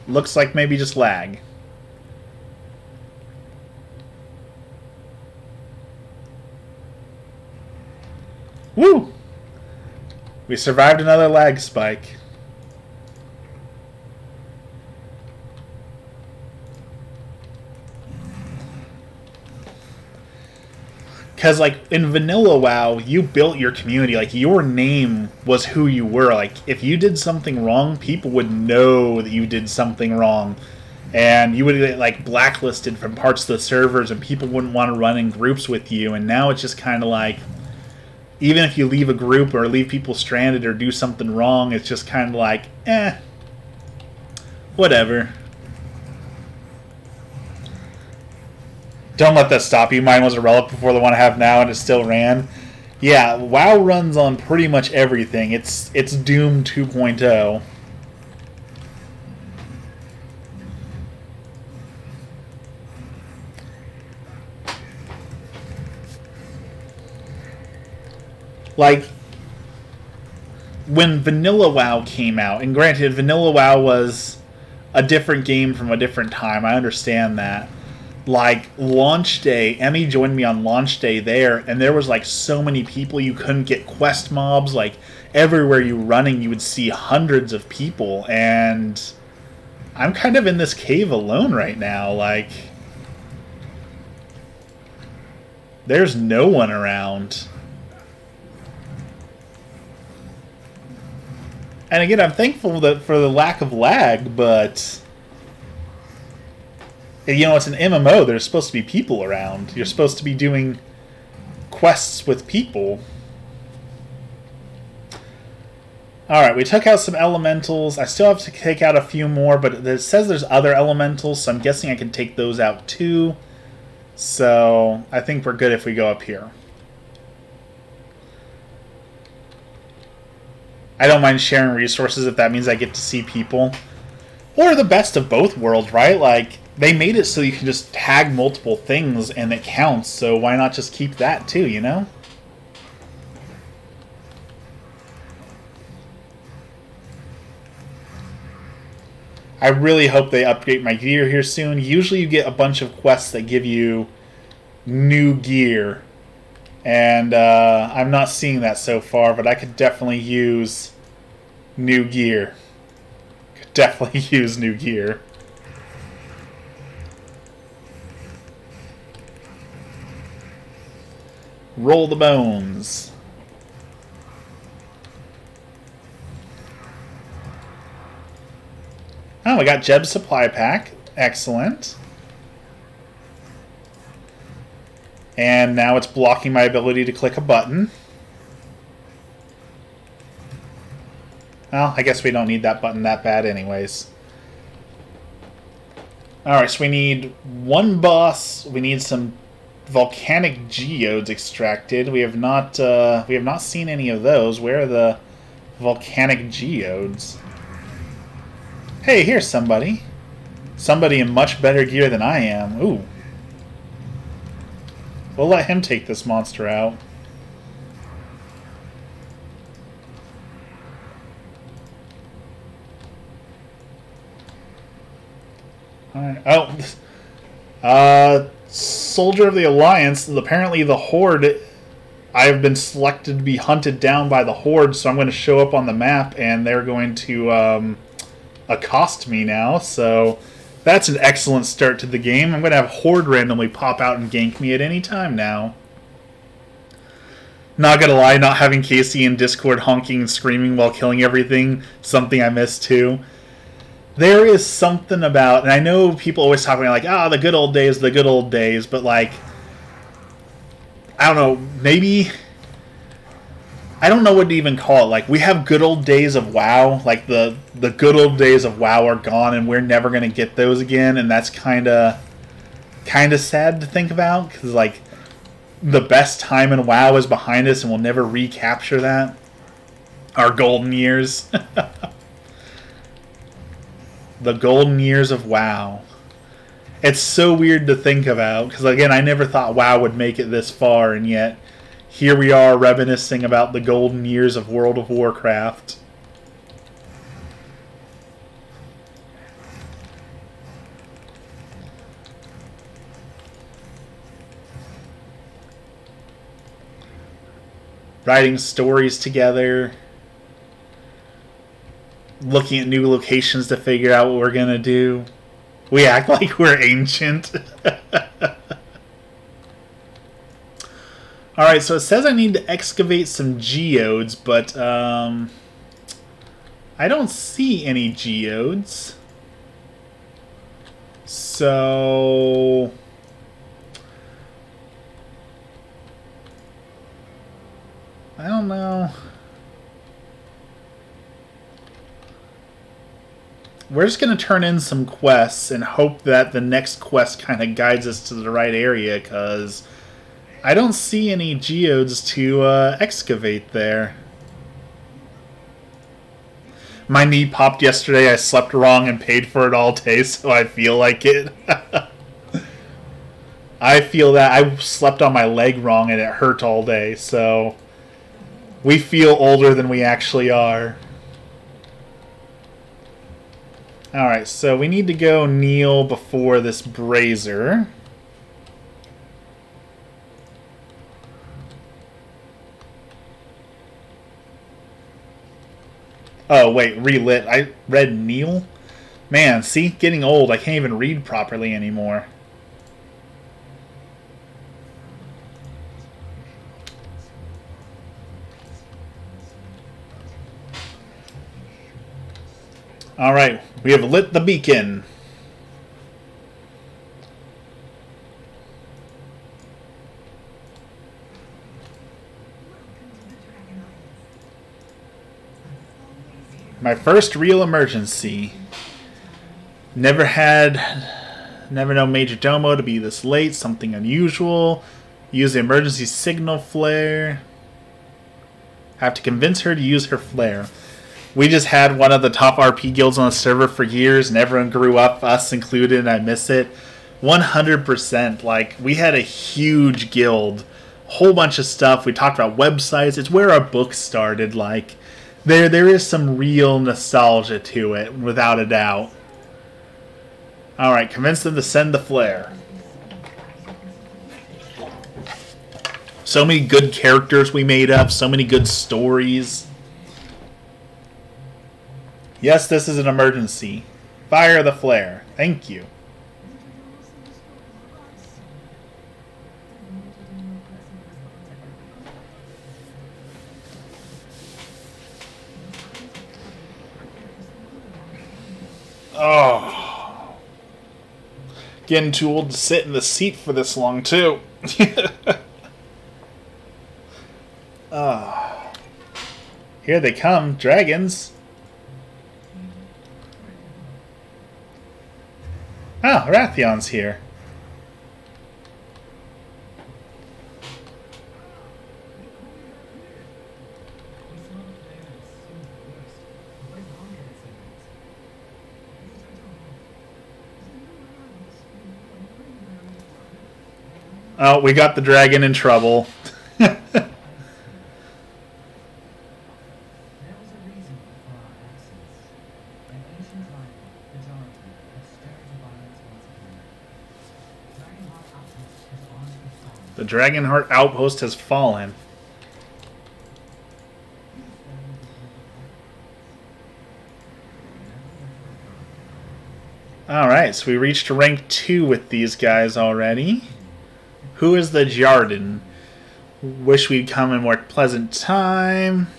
Looks like maybe just lag. Woo! We survived another lag spike. Because, like, in vanilla WoW, you built your community. Like, your name was who you were. Like, if you did something wrong, people would know that you did something wrong. And you would get, like, blacklisted from parts of the servers, and people wouldn't want to run in groups with you. And now it's just kind of like, even if you leave a group or leave people stranded or do something wrong, it's just kind of like, whatever. Don't let that stop you. Mine was a relic before the one I have now, and it still ran. Yeah, WoW runs on pretty much everything. It's Doom 2.0. Like, when Vanilla WoW came out, and granted, Vanilla WoW was a different game from a different time, I understand that. Like, launch day, Emmy joined me on launch day there, and there was, like, so many people you couldn't get quest mobs. Like, everywhere you running, you would see hundreds of people, and I'm kind of in this cave alone right now. Like, there's no one around. And again, I'm thankful for the lack of lag, but you know, it's an MMO. There's supposed to be people around. You're supposed to be doing quests with people. Alright, we took out some elementals. I still have to take out a few more, but it says there's other elementals, so I'm guessing I can take those out too. So I think we're good if we go up here. I don't mind sharing resources if that means I get to see people. Or the best of both worlds, right? Like, they made it so you can just tag multiple things and it counts, so why not just keep that too, you know? I really hope they update my gear here soon. Usually you get a bunch of quests that give you new gear. And I'm not seeing that so far, but I could definitely use new gear. Could definitely use new gear. Roll the bones. Oh, we got Jeb's supply pack. Excellent. And now it's blocking my ability to click a button. Well, I guess we don't need that button that bad anyways. Alright, so we need one boss. We need some volcanic geodes extracted. We have not seen any of those. Where are the volcanic geodes? Hey, here's somebody. Somebody in much better gear than I am. Ooh. We'll let him take this monster out. Alright. Oh. Soldier of the Alliance. Apparently the Horde... I've been selected to be hunted down by the Horde, so I'm going to show up on the map, and they're going to accost me now, so... That's an excellent start to the game. I'm going to have Horde randomly pop out and gank me at any time now. Not going to lie, not having Casey in Discord honking and screaming while killing everything, something I miss too. There is something about, and I know people always talk about like, the good old days, but like, I don't know, maybe... I don't know what to even call it. Like, we have good old days of WoW. Like, the good old days of WoW are gone, and we're never going to get those again. And that's kind of sad to think about. Because, like, the best time in WoW is behind us, and we'll never recapture that. Our golden years. The golden years of WoW. It's so weird to think about, because again, I never thought WoW would make it this far, and yet here we are reminiscing about the golden years of World of Warcraft. Writing stories together. Looking at new locations to figure out what we're going to do. We act like we're ancient. Alright, so it says I need to excavate some geodes, but I don't see any geodes. So I don't know. We're just going to turn in some quests and hope that the next quest kind of guides us to the right area, because I don't see any geodes to excavate there. My knee popped yesterday. I slept wrong and paid for it all day, so I feel like it. I feel that I slept on my leg wrong and it hurt all day, so we feel older than we actually are. Alright, so we need to go kneel before this brazier. Oh, wait, relit. I read kneel? Man, see? Getting old. I can't even read properly anymore. Alright, we have lit the beacon. My first real emergency. Never known Major Domo to be this late. Something unusual. Use the emergency signal flare. Have to convince her to use her flare. We just had one of the top RP guilds on the server for years, and everyone grew up, us included, and I miss it. 100%. Like, we had a huge guild. Whole bunch of stuff. We talked about websites. It's where our book started. Like, there is some real nostalgia to it, without a doubt. Alright, convince them to send the flare. So many good characters we made up. So many good stories. Yes, this is an emergency. Fire the flare. Thank you. Oh. Getting too old to sit in the seat for this long, too. Oh. Here they come, dragons. Ah, Rathion's here. Oh, we got the dragon in trouble. The Dragonheart outpost has fallen. Alright, so we reached rank 2 with these guys already. Who is the Jardin? Wish we'd come in more pleasant time.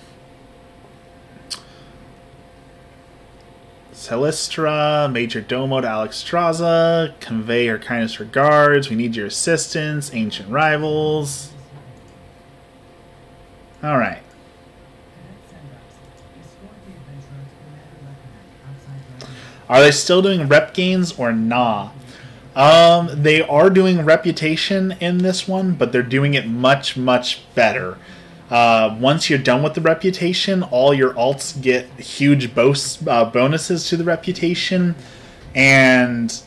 Celistra, Major Domo to Alexstrasza, convey her kindest regards, we need your assistance, ancient rivals. Alright. Are they still doing rep gains or nah? They are doing reputation in this one, but they're doing it much, much better. Once you're done with the reputation, all your alts get huge bonuses to the reputation, and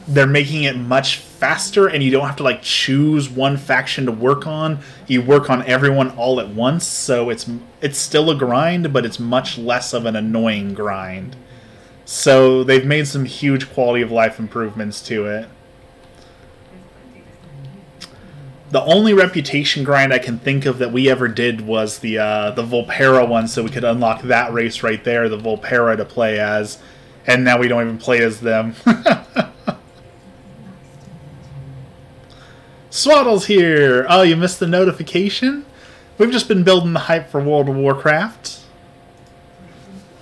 they're making it much faster, and you don't have to like choose one faction to work on. You work on everyone all at once, so it's still a grind, but it's much less of an annoying grind. So they've made some huge quality of life improvements to it. The only reputation grind I can think of that we ever did was the Volpera one, so we could unlock that race right there, the Volpera to play as, and now we don't even play as them. Swaddle's here! Oh, you missed the notification? We've just been building the hype for World of Warcraft.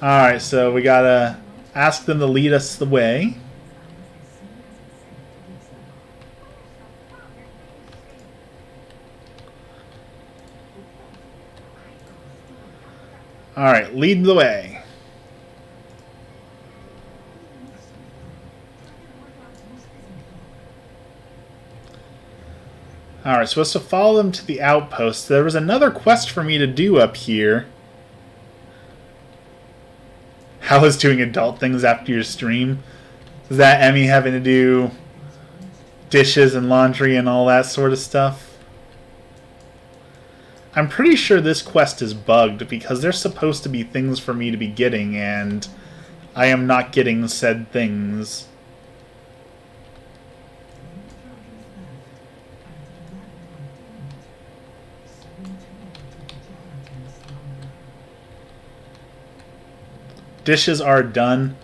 Alright, so we gotta ask them to lead us the way. Alright, lead the way. Alright, supposed to follow them to the outpost. There was another quest for me to do up here. How is doing adult things after your stream? Is that Emmy having to do dishes and laundry and all that sort of stuff? I'm pretty sure this quest is bugged because there's supposed to be things for me to be getting, and I am not getting said things. Dishes are done.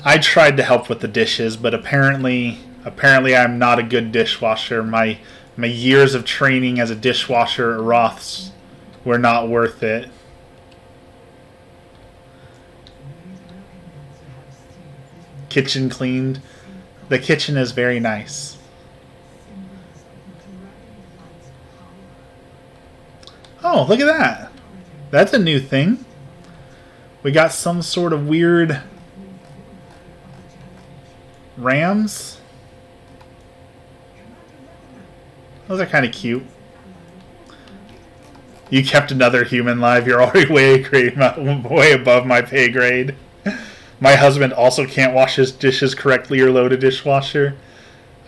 I tried to help with the dishes, but apparently I'm not a good dishwasher. My years of training as a dishwasher at Roth's were not worth it. Kitchen cleaned. The kitchen is very nice. Oh, look at that. That's a new thing. We got some sort of weird rams. Those are kind of cute. You kept another human alive. You're already way above my pay grade. My husband also can't wash his dishes correctly or load a dishwasher.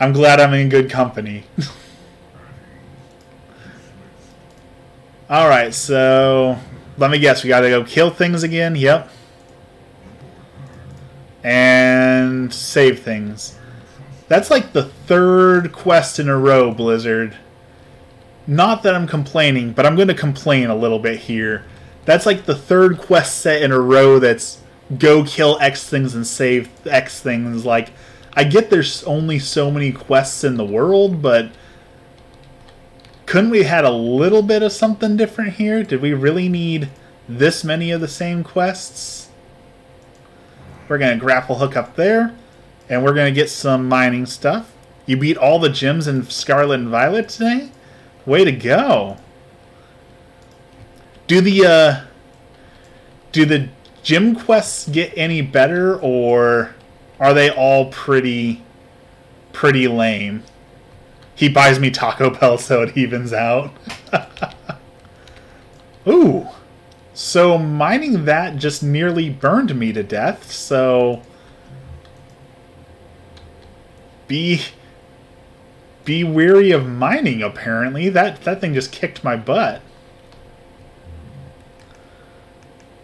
I'm glad I'm in good company. Alright, so let me guess. We gotta go kill things again. Yep. And save things. That's like the third quest in a row, Blizzard. Not that I'm complaining, but I'm going to complain a little bit here. That's like the third quest set in a row that's go kill X things and save X things. Like, I get there's only so many quests in the world, but couldn't we had a little bit of something different here? Did we really need this many of the same quests? We're going to grapple hook up there. And we're going to get some mining stuff. You beat all the gyms in Scarlet and Violet today? Way to go. Do the gym quests get any better, or are they all pretty lame? He buys me Taco Bell so it evens out. Ooh. So mining that just nearly burned me to death, so Be weary of mining, apparently. That thing just kicked my butt.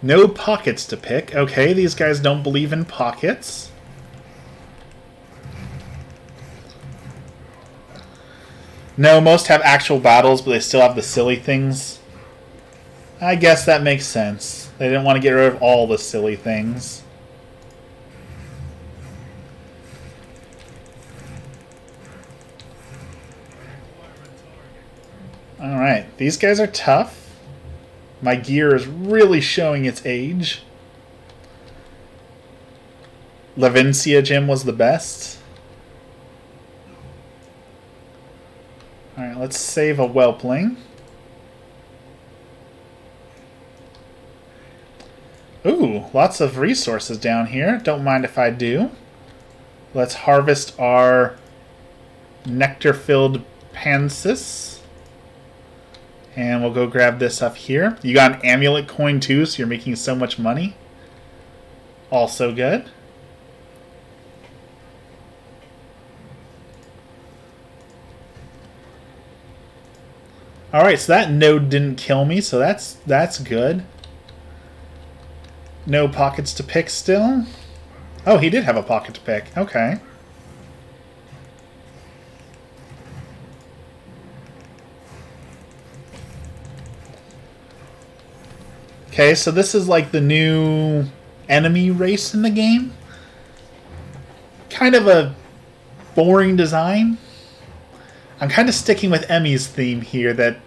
No pockets to pick. Okay, these guys don't believe in pockets. No, most have actual battles, but they still have the silly things. I guess that makes sense. They didn't want to get rid of all the silly things. Alright, these guys are tough. My gear is really showing its age. Levincia gym was the best. Alright, let's save a whelpling. Ooh, lots of resources down here. Don't mind if I do. Let's harvest our nectar-filled pansis. And we'll go grab this up here. You got an amulet coin too, so you're making so much money. Also good. Alright, so that node didn't kill me, so that's good. No pockets to pick still. Oh, he did have a pocket to pick. Okay. Okay, so this is like the new enemy race in the game. Kind of a boring design. I'm kind of sticking with Emmy's theme here, that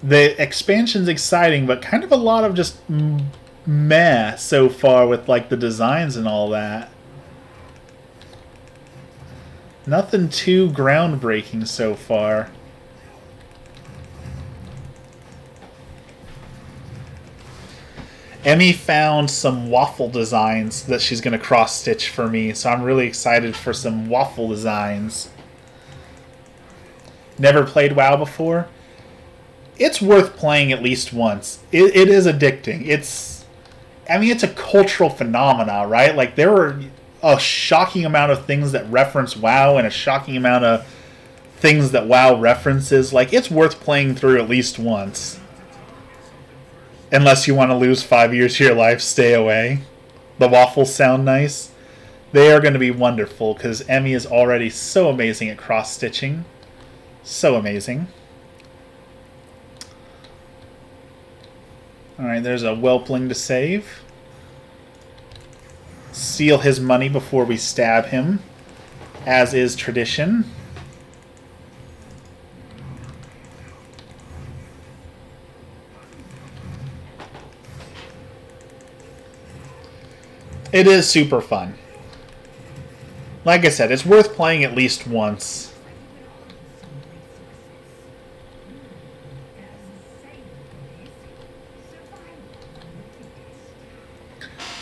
the expansion's exciting, but kind of a lot of just meh so far with like the designs and all that. Nothing too groundbreaking so far. Emmy found some waffle designs that she's going to cross-stitch for me, so I'm really excited for some waffle designs. Never played WoW before? It's worth playing at least once. It is addicting. I mean, it's a cultural phenomena, right? Like, there are a shocking amount of things that reference WoW and a shocking amount of things that WoW references. Like, it's worth playing through at least once. Unless you want to lose 5 years of your life, stay away. The waffles sound nice. They are going to be wonderful, because Emmy is already so amazing at cross-stitching. So amazing. Alright, there's a whelpling to save. Steal his money before we stab him, as is tradition. It is super fun. Like I said, it's worth playing at least once.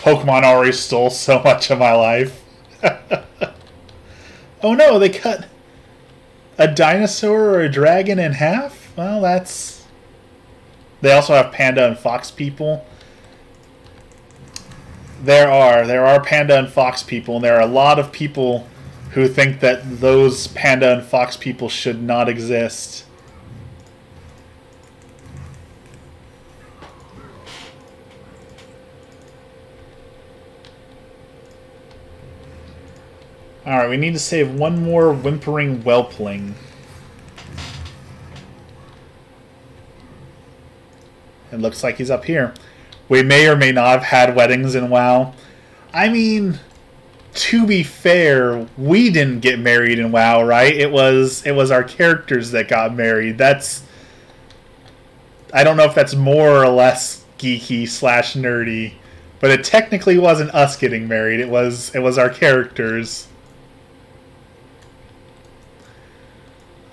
Pokemon already stole so much of my life. Oh no, they cut a dinosaur or a dragon in half? Well, that's... They also have panda and fox people. There are panda and fox people, and there are a lot of people who think that those panda and fox people should not exist. Alright, we need to save one more whimpering whelpling. It looks like he's up here. We may or may not have had weddings in WoW. I mean, to be fair, we didn't get married in WoW, right? It was our characters that got married. That's... I don't know if that's more or less geeky / nerdy, but it technically wasn't us getting married. It was our characters.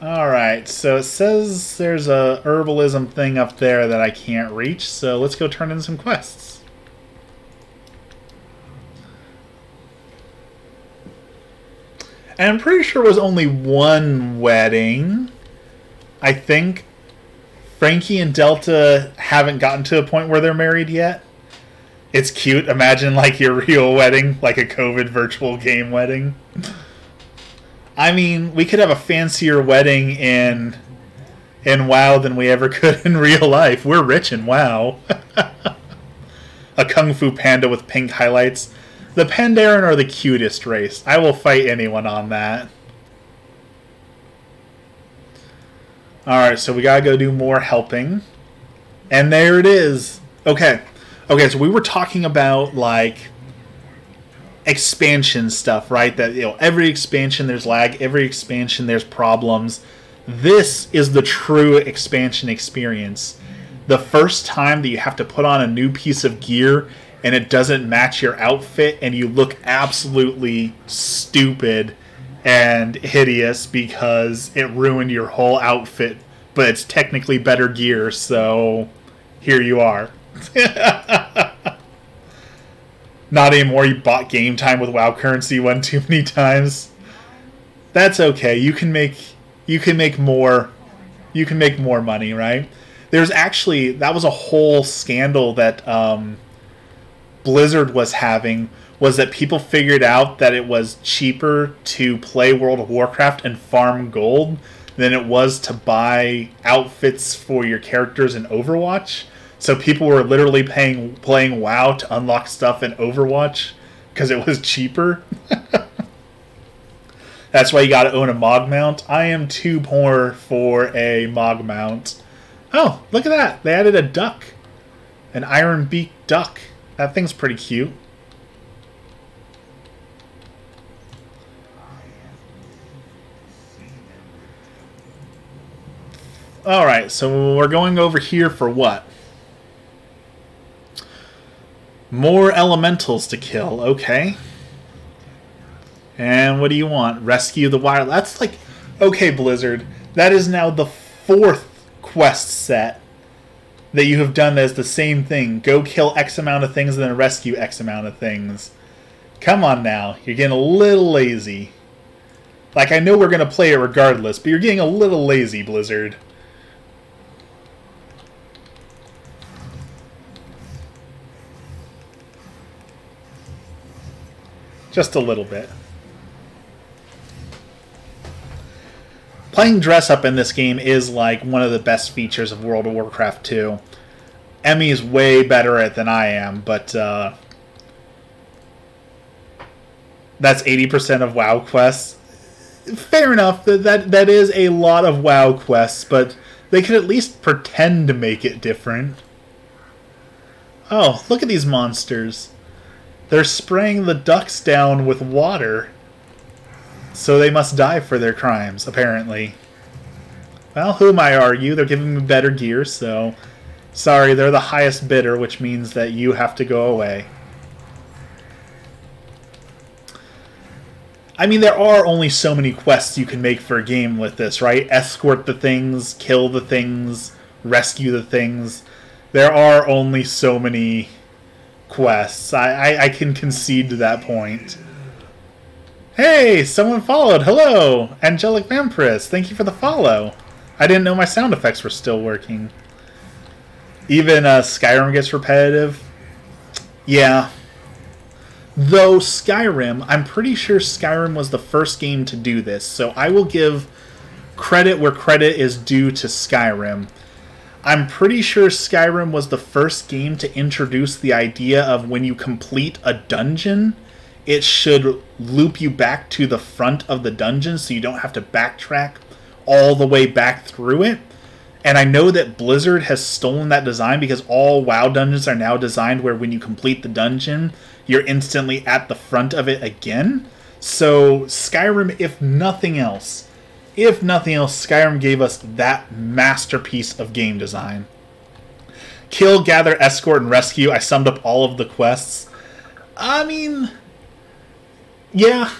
Alright, so it says there's a herbalism thing up there that I can't reach, so let's go turn in some quests. And I'm pretty sure it was only one wedding. I think Frankie and Delta haven't gotten to a point where they're married yet. It's cute. Imagine like your real wedding, like a COVID virtual game wedding. I mean, we could have a fancier wedding in WoW than we ever could in real life. We're rich in WoW. A Kung Fu Panda with pink highlights. The Pandaren are the cutest race. I will fight anyone on that. Alright, so we gotta go do more helping. And there it is. Okay. Okay, so we were talking about, like, expansion stuff, right? That, you know, every expansion there's lag, every expansion there's problems. This is the true expansion experience. The first time that you have to put on a new piece of gear and it doesn't match your outfit and you look absolutely stupid and hideous because it ruined your whole outfit, but it's technically better gear, so here you are. Not anymore, you bought game time with WoW currency one too many times. That's okay. You can make more money, right? There's actually, that was a whole scandal that Blizzard was having, was that people figured out that it was cheaper to play World of Warcraft and farm gold than it was to buy outfits for your characters in Overwatch. So people were literally playing WoW to unlock stuff in Overwatch because it was cheaper. That's why you got to own a Mog mount. I am too poor for a Mog mount. Oh, look at that. They added a duck. An iron beak duck. That thing's pretty cute. Alright, so we're going over here for what? More elementals to kill. Okay. And what do you want? Rescue the wire. That's like... Okay, Blizzard. That is now the 4th quest set that you have done as the same thing. Go kill X amount of things and then rescue X amount of things. Come on now. You're getting a little lazy. Like, I know we're going to play it regardless, but you're getting a little lazy, Blizzard. Just a little bit. Playing dress up in this game is like one of the best features of World of Warcraft 2. Emmy's way better at it than I am, but that's 80% of WoW quests. Fair enough, that is a lot of WoW quests, but they could at least pretend to make it different. Oh, look at these monsters. They're spraying the ducks down with water. So they must die for their crimes, apparently. Well, who am I to argue? They're giving me better gear, so... Sorry, they're the highest bidder, which means that you have to go away. I mean, there are only so many quests you can make for a game with this, right? Escort the things, kill the things, rescue the things. There are only so many quests. I can concede to that point. Hey, someone followed. Hello, Angelic Vampiress. Thank you for the follow. I didn't know my sound effects were still working. Even Skyrim gets repetitive. Yeah. Though Skyrim, I'm pretty sure Skyrim was the first game to do this, so I will give credit where credit is due to Skyrim. I'm pretty sure Skyrim was the first game to introduce the idea of when you complete a dungeon, it should loop you back to the front of the dungeon so you don't have to backtrack all the way back through it. And I know that Blizzard has stolen that design because all WoW dungeons are now designed where when you complete the dungeon, you're instantly at the front of it again. So Skyrim, if nothing else, Skyrim gave us that masterpiece of game design. Kill, gather, escort, and rescue. I summed up all of the quests. I mean... Yeah.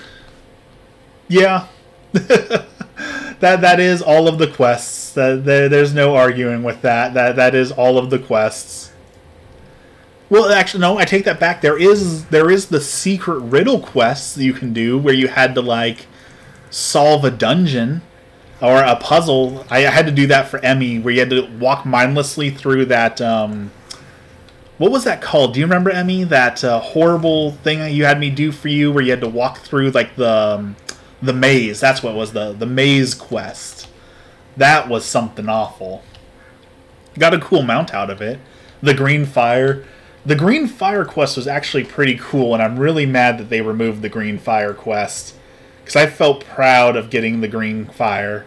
That is all of the quests. There's no arguing with that. That is all of the quests. Well, actually, no, I take that back. There is the secret riddle quests that you can do where you had to, like, solve a dungeon or a puzzle. I had to do that for Emmy, where you had to walk mindlessly through that... what was that called? Do you remember, Emmy? That horrible thing that you had me do for you where you had to walk through, like, the maze. That's what it was, the maze quest. That was something awful. Got a cool mount out of it. The green fire. The green fire quest was actually pretty cool, and I'm really mad that they removed the green fire quest. Because I felt proud of getting the green fire.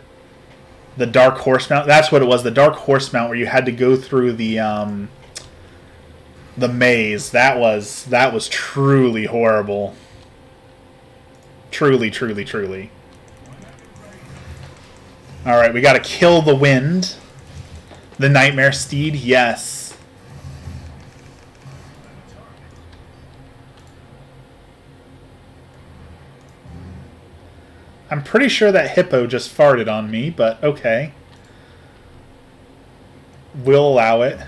The dark horse mount. That's what it was, the dark horse mount where you had to go through the maze. That was truly horrible. Truly, truly, truly. Alright, we gotta kill the wind. The nightmare steed, yes. I'm pretty sure that hippo just farted on me, but okay. We'll allow it.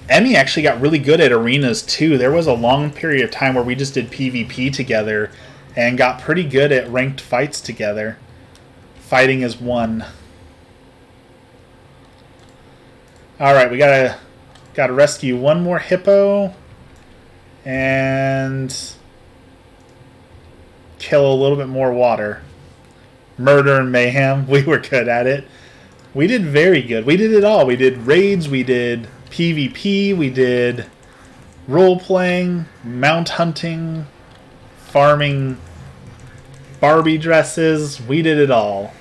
Emmy actually got really good at arenas too. There was a long period of time where we just did PvP together and got pretty good at ranked fights together. Fighting as one. Alright, we gotta rescue one more hippo. And kill a little bit more water. Murder and mayhem. We were good at it. We did very good. We did it all. We did raids. We did PvP. We did role-playing, mount hunting, farming Barbie dresses. We did it all.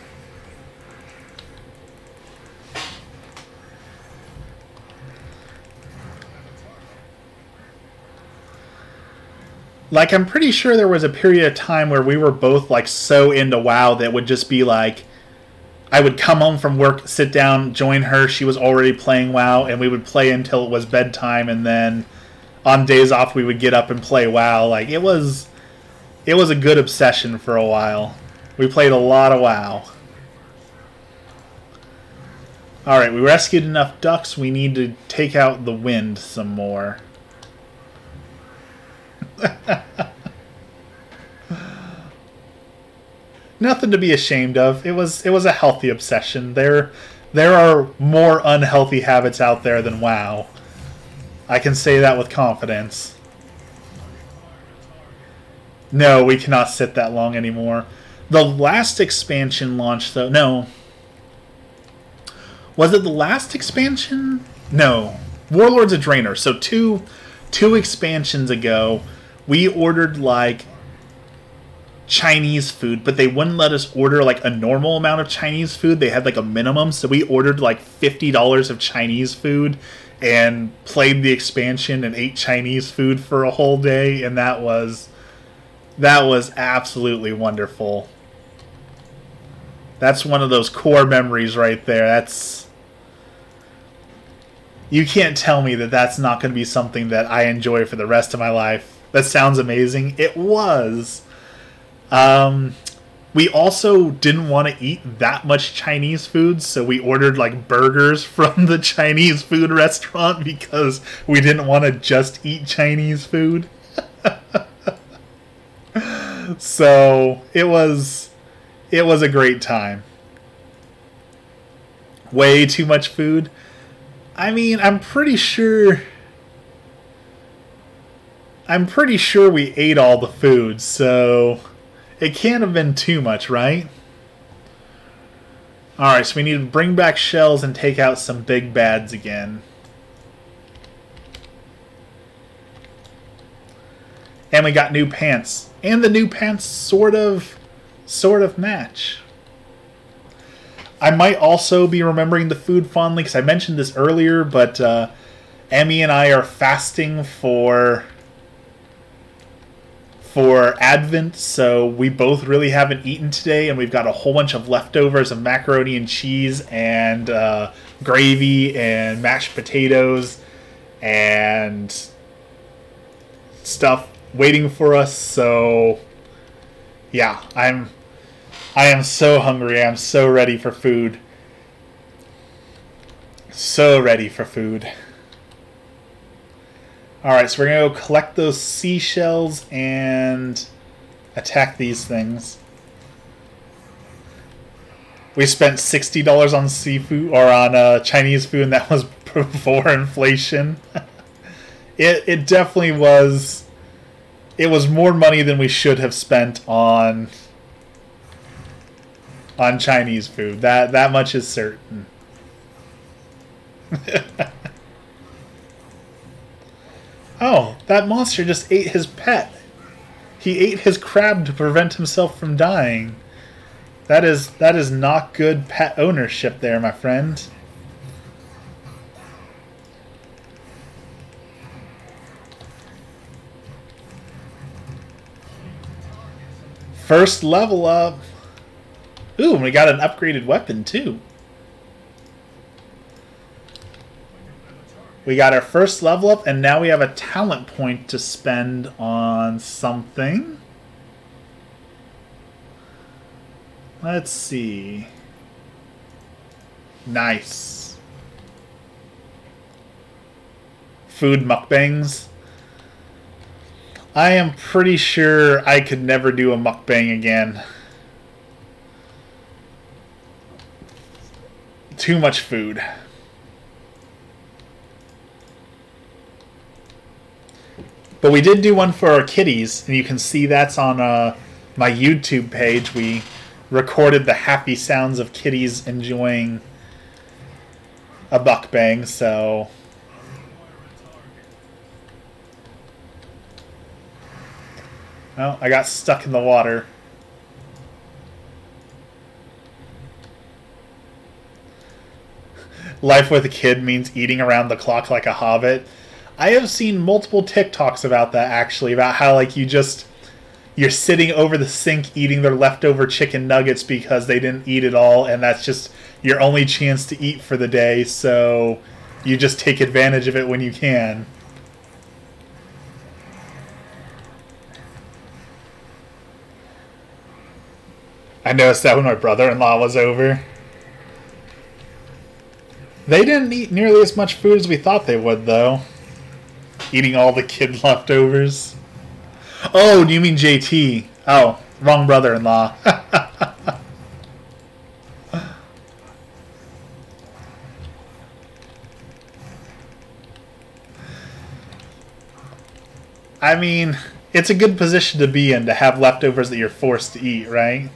Like, I'm pretty sure there was a period of time where we were both, like, so into WoW that it would just be like, I would come home from work, sit down, join her, she was already playing WoW, and we would play until it was bedtime, and then on days off we would get up and play WoW. Like, it was a good obsession for a while. We played a lot of WoW. Alright, we rescued enough ducks, we need to take out the wind some more. Nothing to be ashamed of. It was a healthy obsession. There are more unhealthy habits out there than WoW. I can say that with confidence. No, we cannot sit that long anymore. The last expansion launched, though. No. Was it the last expansion? No. Warlords of Draenor. So two expansions ago, we ordered, like, Chinese food, but they wouldn't let us order, like, a normal amount of Chinese food. They had, like, a minimum, so we ordered, like, $50 of Chinese food and played the expansion and ate Chinese food for a whole day, and that was absolutely wonderful. That's one of those core memories right there. That's... You can't tell me that that's not going to be something that I enjoy for the rest of my life. That sounds amazing. It was. We also didn't want to eat that much Chinese food, so we ordered, like, burgers from the Chinese food restaurant because we didn't want to just eat Chinese food. So it was a great time. Way too much food. I mean, I'm pretty sure we ate all the food, so it can't have been too much, right? Alright, so we need to bring back shells and take out some big bads again. And we got new pants. And the new pants sort of match. I might also be remembering the food fondly, because I mentioned this earlier, but Emmy and I are fasting for Advent, so we both really haven't eaten today, and we've got a whole bunch of leftovers of macaroni and cheese and gravy and mashed potatoes and stuff waiting for us. So yeah, I am so hungry. I'm so ready for food. So ready for food. Alright, so we're going to go collect those seashells and attack these things. We spent $60 on seafood, or on Chinese food, and that was before inflation. It definitely was... It was more money than we should have spent on Chinese food. That much is certain. Oh, that monster just ate his pet. He ate his crab to prevent himself from dying. That is not good pet ownership there, my friend. First level up. Ooh, and we got an upgraded weapon too. We got our first level up, and now we have a talent point to spend on something. Let's see. Nice. Food mukbangs. I am pretty sure I could never do a mukbang again. Too much food. But we did do one for our kitties, and you can see that's on my YouTube page. We recorded the happy sounds of kitties enjoying a mukbang, so... Oh, I got stuck in the water. Life with a kid means eating around the clock like a hobbit. I have seen multiple TikToks about that, actually, about how, like, you're sitting over the sink eating their leftover chicken nuggets because they didn't eat it all, and that's just your only chance to eat for the day, so you just take advantage of it when you can. I noticed that when my brother-in-law was over. They didn't eat nearly as much food as we thought they would, though. Eating all the kid leftovers. Oh, do you mean JT? Oh, wrong brother-in-law. I mean, it's a good position to be in, to have leftovers that you're forced to eat, right?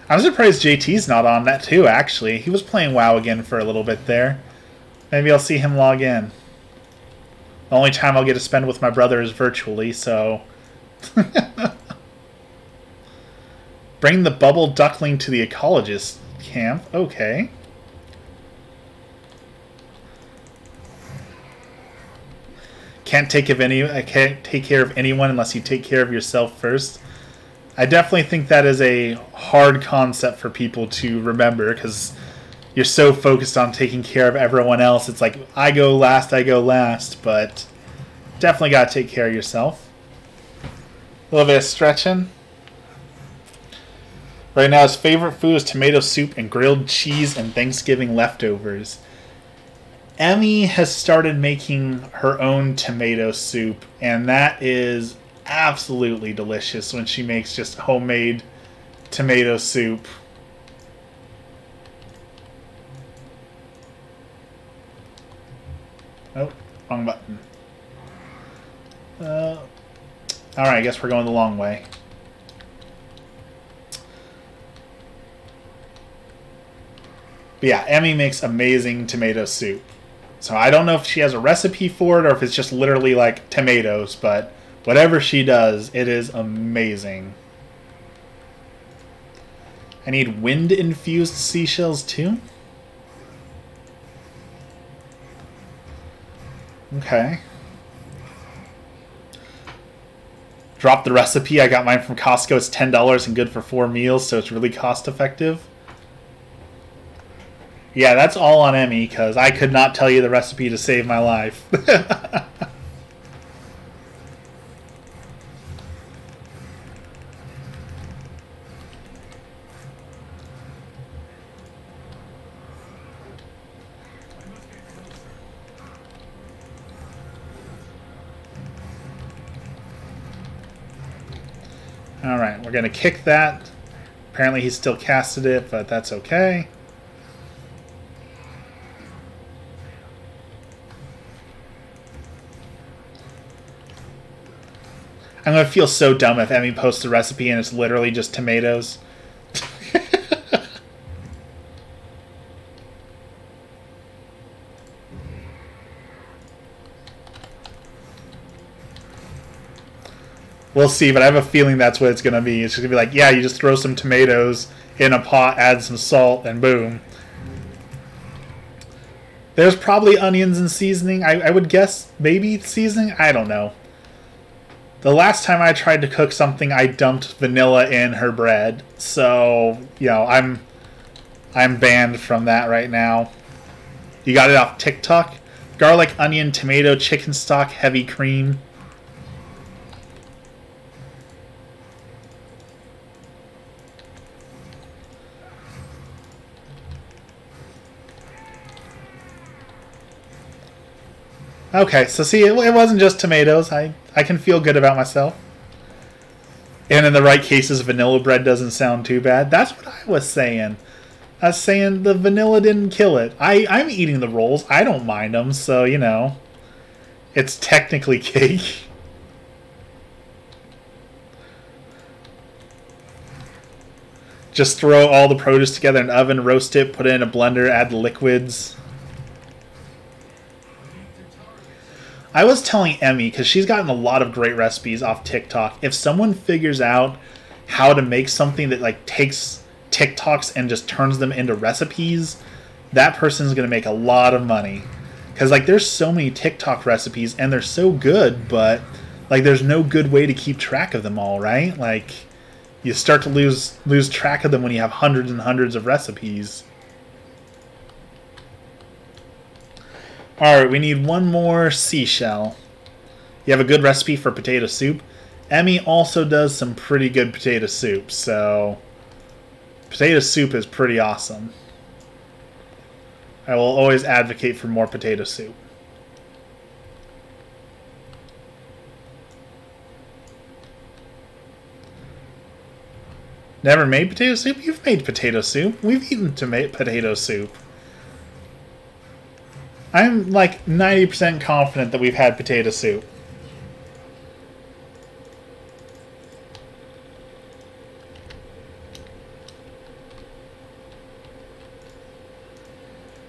I'm surprised JT's not on that too, actually. He was playing WoW again for a little bit there. Maybe I'll see him log in. The only time I'll get to spend with my brother is virtually, so... Bring the bubble duckling to the ecologist camp. Okay. Can't take care of anyone unless you take care of yourself first. I definitely think that is a hard concept for people to remember, because you're so focused on taking care of everyone else. It's like, I go last, but definitely got to take care of yourself. A little bit of stretching. Right now his favorite food is tomato soup and grilled cheese and Thanksgiving leftovers. Emmy has started making her own tomato soup, and that is absolutely delicious when she makes just homemade tomato soup. Oh, wrong button. Alright, I guess we're going the long way. But yeah, Emmy makes amazing tomato soup. So I don't know if she has a recipe for it or if it's just literally like tomatoes, but whatever she does, it is amazing. I need wind-infused seashells too? Okay. Drop the recipe. I got mine from Costco. It's $10 and good for 4 meals, so it's really cost-effective. Yeah, that's all on Emmy, because I could not tell you the recipe to save my life. Alright, we're going to kick that. Apparently he still casted it, but that's okay. I'm going to feel so dumb if Emmy posts a recipe and it's literally just tomatoes. We'll see, but I have a feeling that's what it's going to be. It's just going to be like, yeah, you just throw some tomatoes in a pot, add some salt, and boom. There's probably onions and seasoning. I would guess maybe seasoning. I don't know. The last time I tried to cook something, I dumped vanilla in her bread. So, you know, I'm banned from that right now. You got it off TikTok? Garlic, onion, tomato, chicken stock, heavy cream. Okay, so see, it wasn't just tomatoes. I can feel good about myself. And in the right cases, vanilla bread doesn't sound too bad. That's what I was saying. I was saying the vanilla didn't kill it. I'm eating the rolls. I don't mind them, so, you know. It's technically cake. Just throw all the produce together in an oven, roast it, put it in a blender, add the liquids. I was telling Emmy, because she's gotten a lot of great recipes off TikTok, if someone figures out how to make something that like takes TikToks and just turns them into recipes, that person's going to make a lot of money. Because like there's so many TikTok recipes and they're so good, but like there's no good way to keep track of them all, right? Like you start to lose track of them when you have hundreds and hundreds of recipes. Alright, we need one more seashell. You have a good recipe for potato soup. Emmy also does some pretty good potato soup, so potato soup is pretty awesome. I will always advocate for more potato soup. Never made potato soup? You've made potato soup. We've eaten potato soup. I'm like 90% confident that we've had potato soup.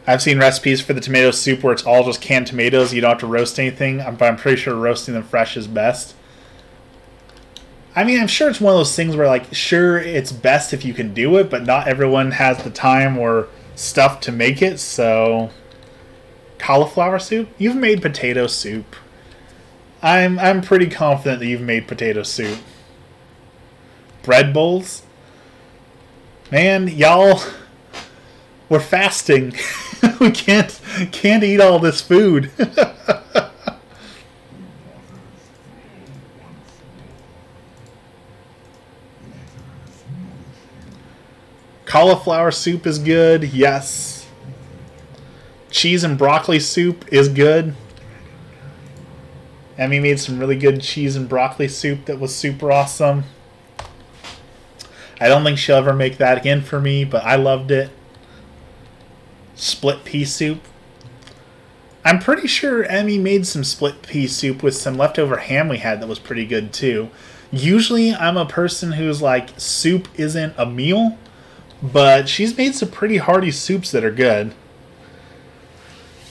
I've seen recipes for the tomato soup where it's all just canned tomatoes. You don't have to roast anything. But I'm pretty sure roasting them fresh is best. I mean, I'm sure it's one of those things where, like, sure, it's best if you can do it, but not everyone has the time or stuff to make it, so... Cauliflower soup? You've made potato soup. I'm pretty confident that you've made potato soup. Bread bowls? Man, y'all... We're fasting. We can't eat all this food. Cauliflower soup is good, yes. Cheese and broccoli soup is good. Emmy made some really good cheese and broccoli soup that was super awesome. I don't think she'll ever make that again for me, but I loved it. Split pea soup. I'm pretty sure Emmy made some split pea soup with some leftover ham we had that was pretty good too. Usually I'm a person who's like, soup isn't a meal, but she's made some pretty hearty soups that are good.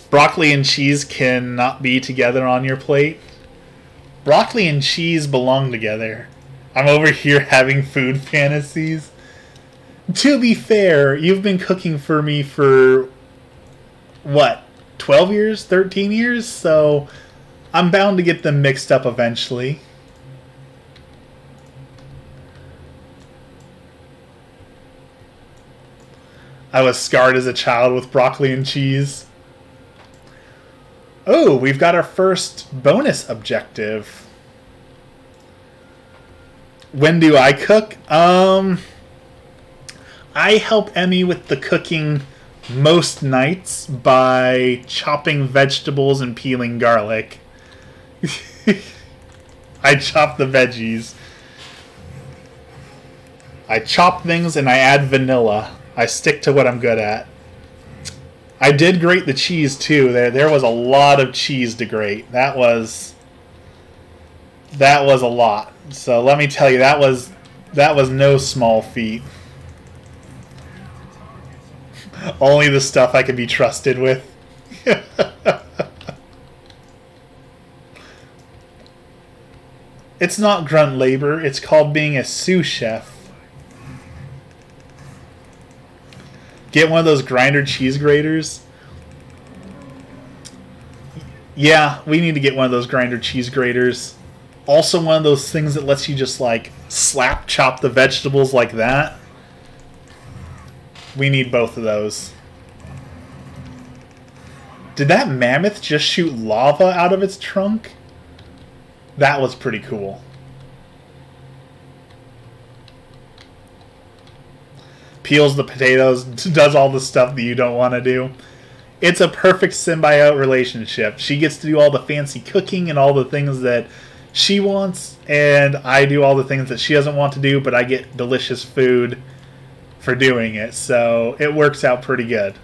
Broccoli and cheese cannot be together on your plate. Broccoli and cheese belong together. I'm over here having food fantasies. To be fair, you've been cooking for me for, what, 12 years? 13 years? So I'm bound to get them mixed up eventually. I was scarred as a child with broccoli and cheese. Oh, we've got our first bonus objective. When do I cook? I help Emmy with the cooking most nights by chopping vegetables and peeling garlic. I chop the veggies. I chop things and I add vanilla. I stick to what I'm good at. I did grate the cheese too. There was a lot of cheese to grate. That was a lot. So let me tell you, that was no small feat. Only the stuff I can be trusted with. It's not grunt labor. It's called being a sous chef. Get one of those grinder cheese graters. Yeah, we need to get one of those grinder cheese graters. Also one of those things that lets you just like slap chop the vegetables like that. We need both of those. Did that mammoth just shoot lava out of its trunk? That was pretty cool. Peels the potatoes, does all the stuff that you don't want to do. It's a perfect symbiote relationship. She gets to do all the fancy cooking and all the things that she wants, and I do all the things that she doesn't want to do, but I get delicious food. for doing it, so it works out pretty good.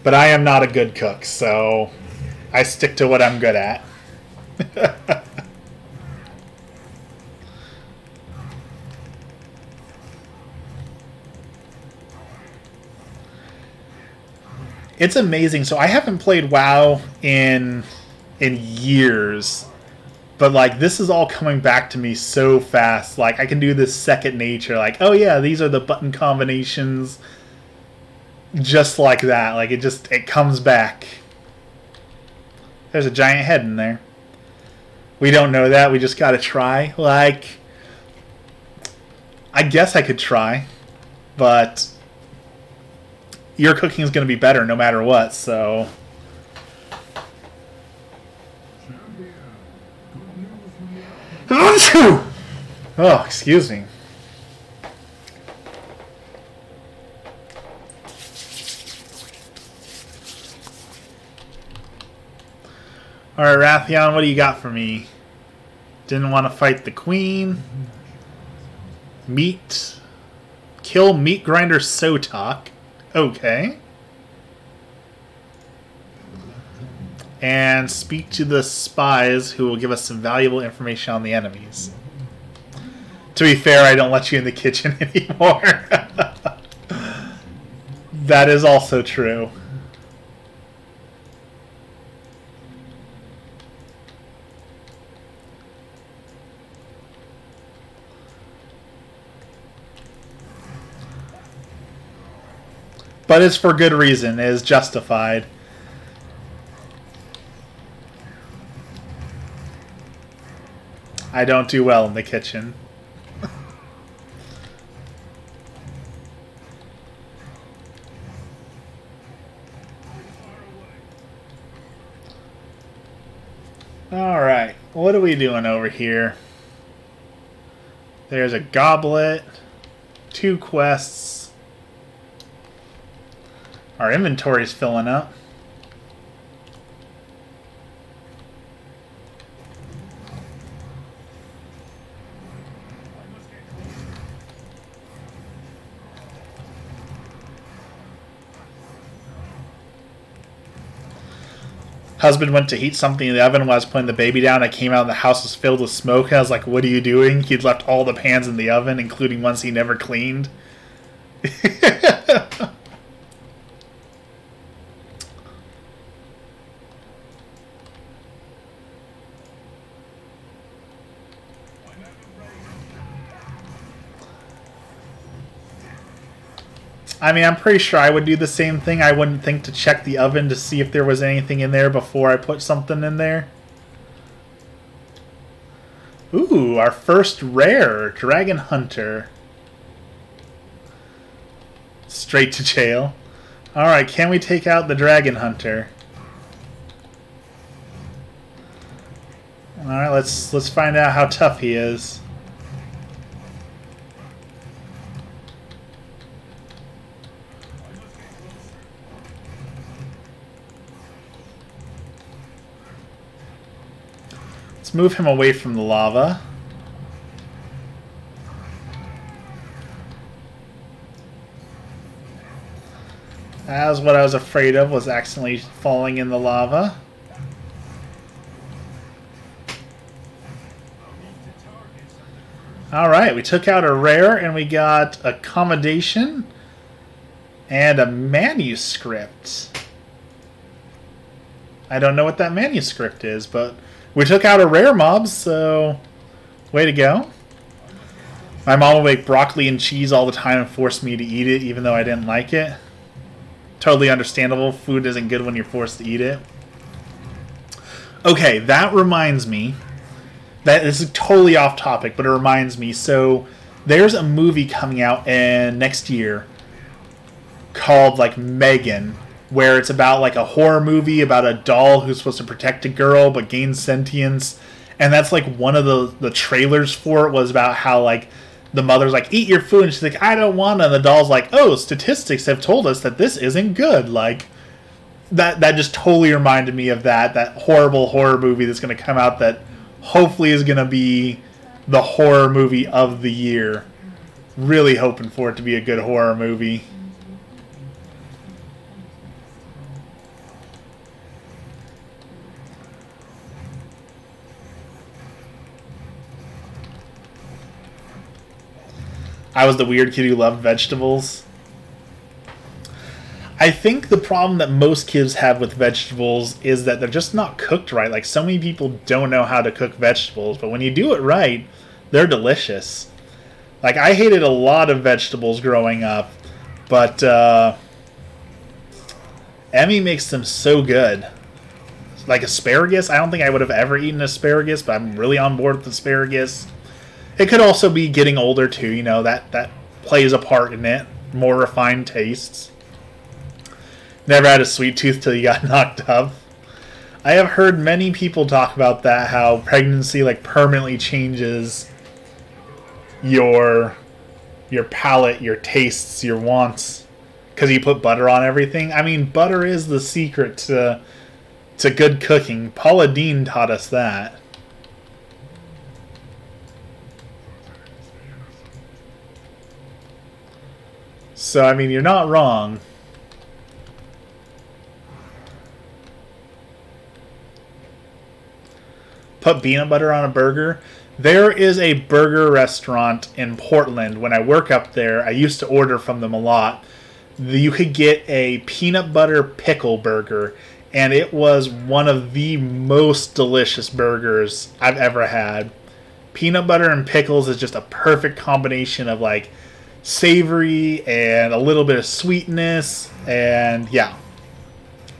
But I am not a good cook, so I stick to what I'm good at. It's amazing. So I haven't played WoW in years, but like this is all coming back to me so fast. Like I can do this second nature. Like, oh yeah, these are the button combinations. Just like that. Like it comes back. There's a giant head in there. We don't know that. We just gotta try. Like, I guess I could try, but your cooking is going to be better no matter what, so. Oh, excuse me. Alright, Rathion, what do you got for me? Didn't want to fight the queen. Meat. Kill meat grinder Sotok. Okay. And speak to the spies who will give us some valuable information on the enemies. To be fair, I don't let you in the kitchen anymore. That is also true. But it's for good reason. It is justified. I don't do well in the kitchen. Alright, what are we doing over here? There's a goblet, 2 quests. Our inventory's filling up. Husband went to heat something in the oven while I was putting the baby down. I came out and the house was filled with smoke. I was like, what are you doing? He'd left all the pans in the oven, including ones he never cleaned. I mean, I'm pretty sure I would do the same thing. I wouldn't think to check the oven to see if there was anything in there before I put something in there. Ooh, our first rare, Dragon Hunter. Straight to jail. Alright, can we take out the Dragon Hunter? Alright, let's find out how tough he is. Let's move him away from the lava. That was what I was afraid of, was accidentally falling in the lava. Alright, we took out a rare and we got accommodation and a manuscript. I don't know what that manuscript is, but we took out a rare mob, so way to go. My mom would make broccoli and cheese all the time and force me to eat it even though I didn't like it. Totally understandable. Food isn't good when you're forced to eat it. Okay, that reminds me. That is totally off topic, but it reminds me. So there's a movie coming out next year called like Megan, where it's about like a horror movie about a doll who's supposed to protect a girl but gains sentience. And that's like one of the trailers for it was about how like the mother's like, eat your food, and she's like, I don't want to. And the doll's like, oh, statistics have told us that this isn't good. Like, that just totally reminded me of that horrible horror movie that's going to come out that hopefully is going to be the horror movie of the year. Really hoping for it to be a good horror movie. I was the weird kid who loved vegetables. I think the problem that most kids have with vegetables is that they're just not cooked right. Like, so many people don't know how to cook vegetables, but when you do it right, they're delicious. Like, I hated a lot of vegetables growing up, but Emmy makes them so good. Like asparagus, I don't think I would have ever eaten asparagus, but I'm really on board with asparagus. It could also be getting older too, you know, that plays a part in it. More refined tastes. Never had a sweet tooth till you got knocked up. I have heard many people talk about that, how pregnancy like permanently changes your palate, your tastes, your wants, because you put butter on everything. I mean, butter is the secret to good cooking. Paula Deen taught us that. So, I mean, you're not wrong. Put peanut butter on a burger. There is a burger restaurant in Portland. When I work up there, I used to order from them a lot. You could get a peanut butter pickle burger, and it was one of the most delicious burgers I've ever had. Peanut butter and pickles is just a perfect combination of like savory and a little bit of sweetness, and yeah.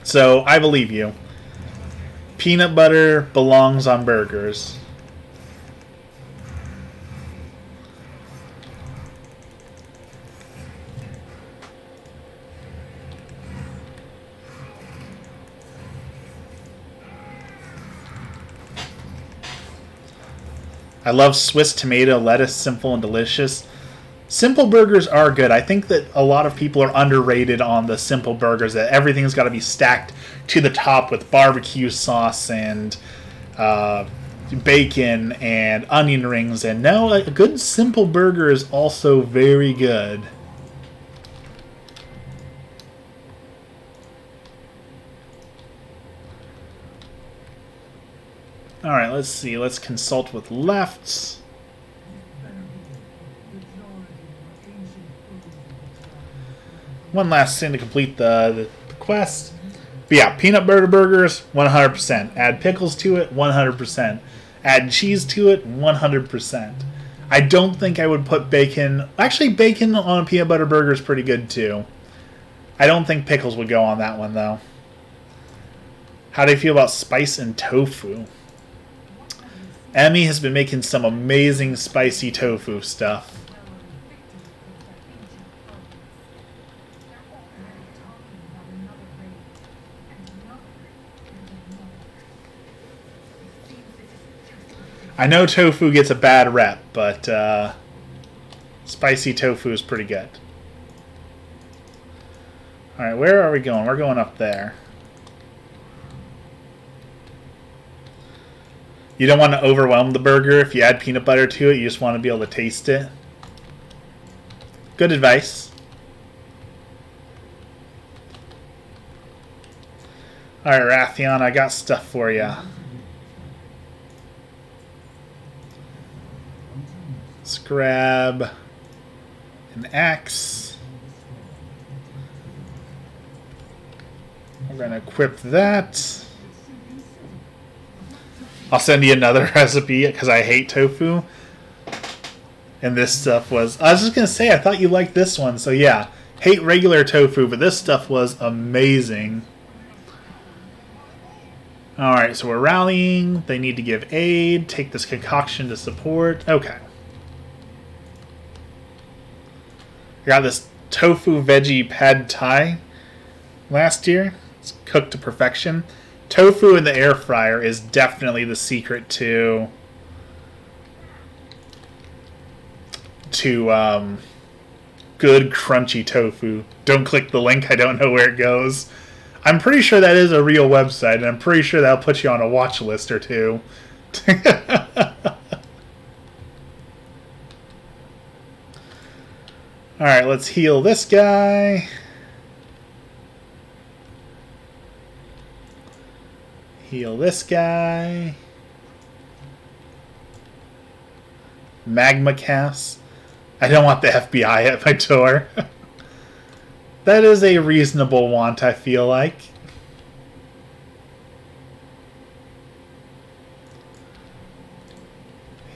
So I believe you. Peanut butter belongs on burgers. I love Swiss tomato lettuce, simple and delicious. Simple burgers are good. I think that a lot of people are underrated on the simple burgers, that everything's got to be stacked to the top with barbecue sauce and bacon and onion rings. And no, a good simple burger is also very good. Alright, let's see. Let's consult with lefts. One last thing to complete the quest. But yeah, peanut butter burgers, 100%. Add pickles to it, 100%. Add cheese to it, 100%. I don't think I would put bacon... Actually, bacon on a peanut butter burger is pretty good too. I don't think pickles would go on that one though. How do you feel about spice and tofu? Emmy has been making some amazing spicy tofu stuff. I know tofu gets a bad rep, but spicy tofu is pretty good. Alright, where are we going? We're going up there. You don't want to overwhelm the burger. If you add peanut butter to it, you just want to be able to taste it. Good advice. Alright, Rathion, I got stuff for you. Let's grab an axe. We're going to equip that. I'll send you another recipe because I hate tofu. And this stuff was... I was just going to say, I thought you liked this one. So yeah, hate regular tofu, but this stuff was amazing. Alright, so we're rallying. They need to give aid. Take this concoction to support. Okay. I got this tofu veggie pad thai last year. It's cooked to perfection. Tofu in the air fryer is definitely the secret to good crunchy tofu. Don't click the link. I don't know where it goes. I'm pretty sure that is a real website, and I'm pretty sure that'll put you on a watch list or two. Alright, let's heal this guy. Heal this guy. Magma Cass. I don't want the FBI at my door. That is a reasonable want, I feel like.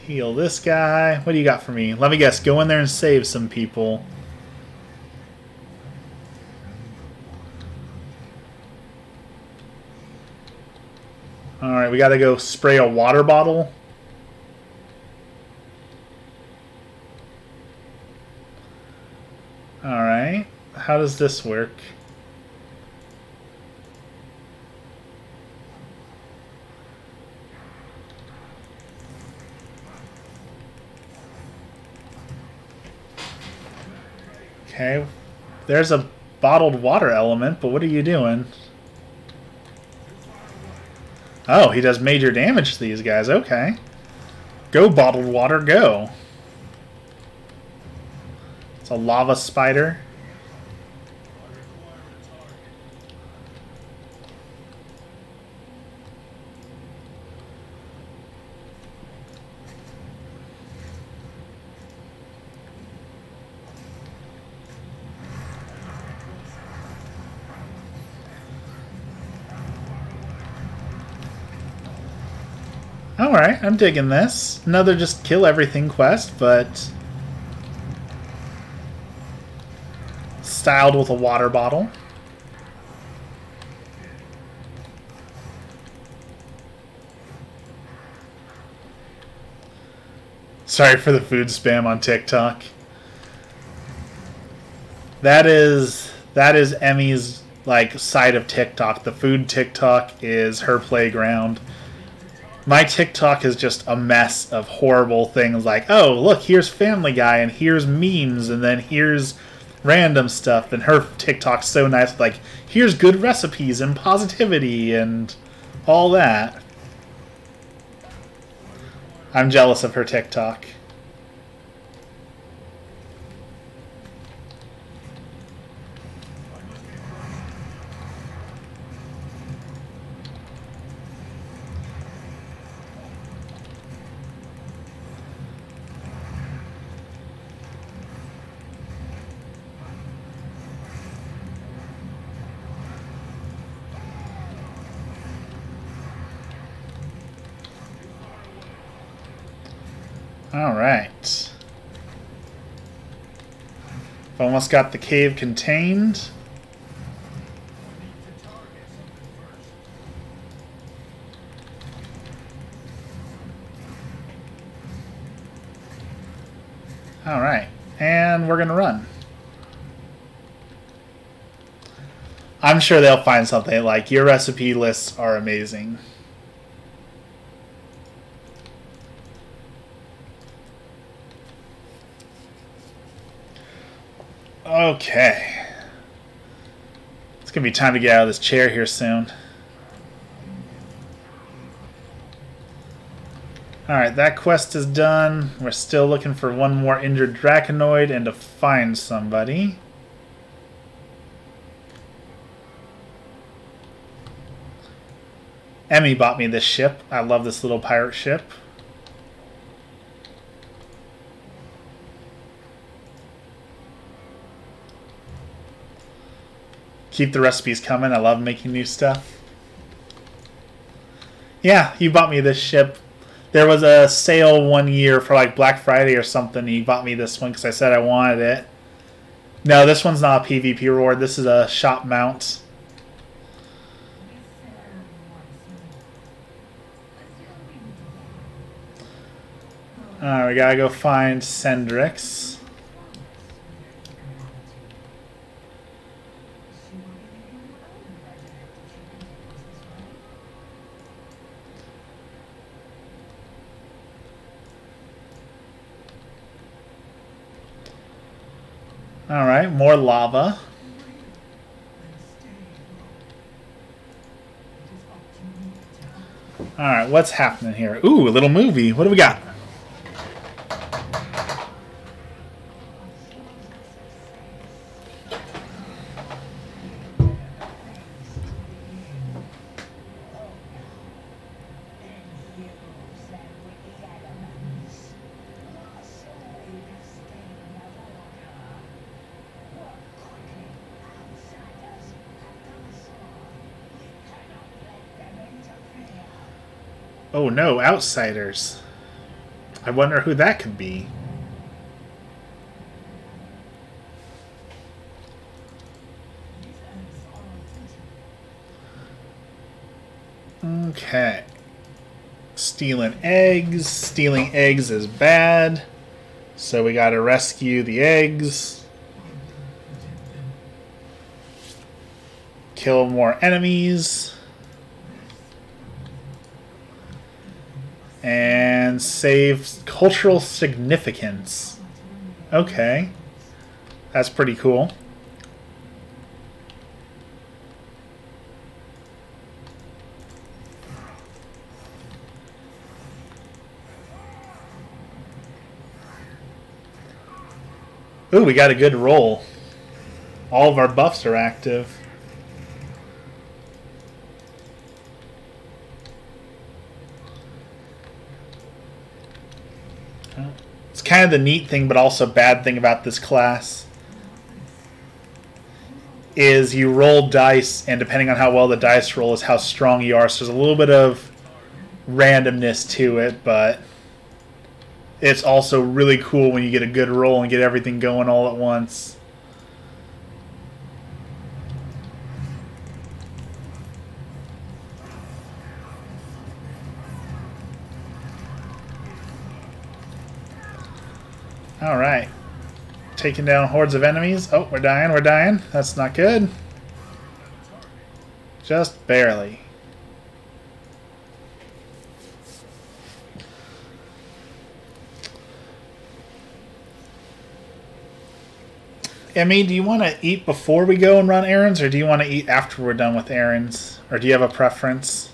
Heal this guy. What do you got for me? Let me guess. Go in there and save some people. Alright, we gotta go spray a water bottle. Alright. How does this work? Okay. There's a bottled water element, but what are you doing? Oh, he does major damage to these guys. Okay. Go, bottled water, go. It's a lava spider. Alright, I'm digging this. Another just kill everything quest, but styled with a water bottle. Sorry for the food spam on TikTok. That is Emmy's like side of TikTok. The food TikTok is her playground. My TikTok is just a mess of horrible things like, oh, look, here's Family Guy, and here's memes, and then here's random stuff. And her TikTok's so nice, like, here's good recipes and positivity and all that. I'm jealous of her TikTok. Alright. Almost got the cave contained. Alright. And we're gonna run. I'm sure they'll find something. Like, your recipe lists are amazing. Okay. It's gonna be time to get out of this chair here soon. Alright, that quest is done. We're still looking for one more injured Draconoid and to find somebody. Emmy bought me this ship. I love this little pirate ship. Keep the recipes coming. I love making new stuff. Yeah, you bought me this ship. There was a sale one year for like Black Friday or something. You bought me this one because I said I wanted it. No, this one's not a PvP reward. This is a shop mount. Alright, we gotta go find Sendrix. Alright, more lava. Alright, what's happening here? Ooh, a little movie. What do we got? Oh no, outsiders. I wonder who that could be. Okay. Stealing eggs. Stealing eggs is bad. So we gotta rescue the eggs. Kill more enemies. And save cultural significance. Okay. That's pretty cool. Ooh, we got a good roll. All of our buffs are active. It's kind of the neat thing, but also bad thing about this class is you roll dice, and depending on how well the dice roll is how strong you are. So there's a little bit of randomness to it, but it's also really cool when you get a good roll and get everything going all at once. Alright. Taking down hordes of enemies. Oh, we're dying, we're dying. That's not good. Just barely. Emmy, do you want to eat before we go and run errands, or do you want to eat after we're done with errands? Or do you have a preference?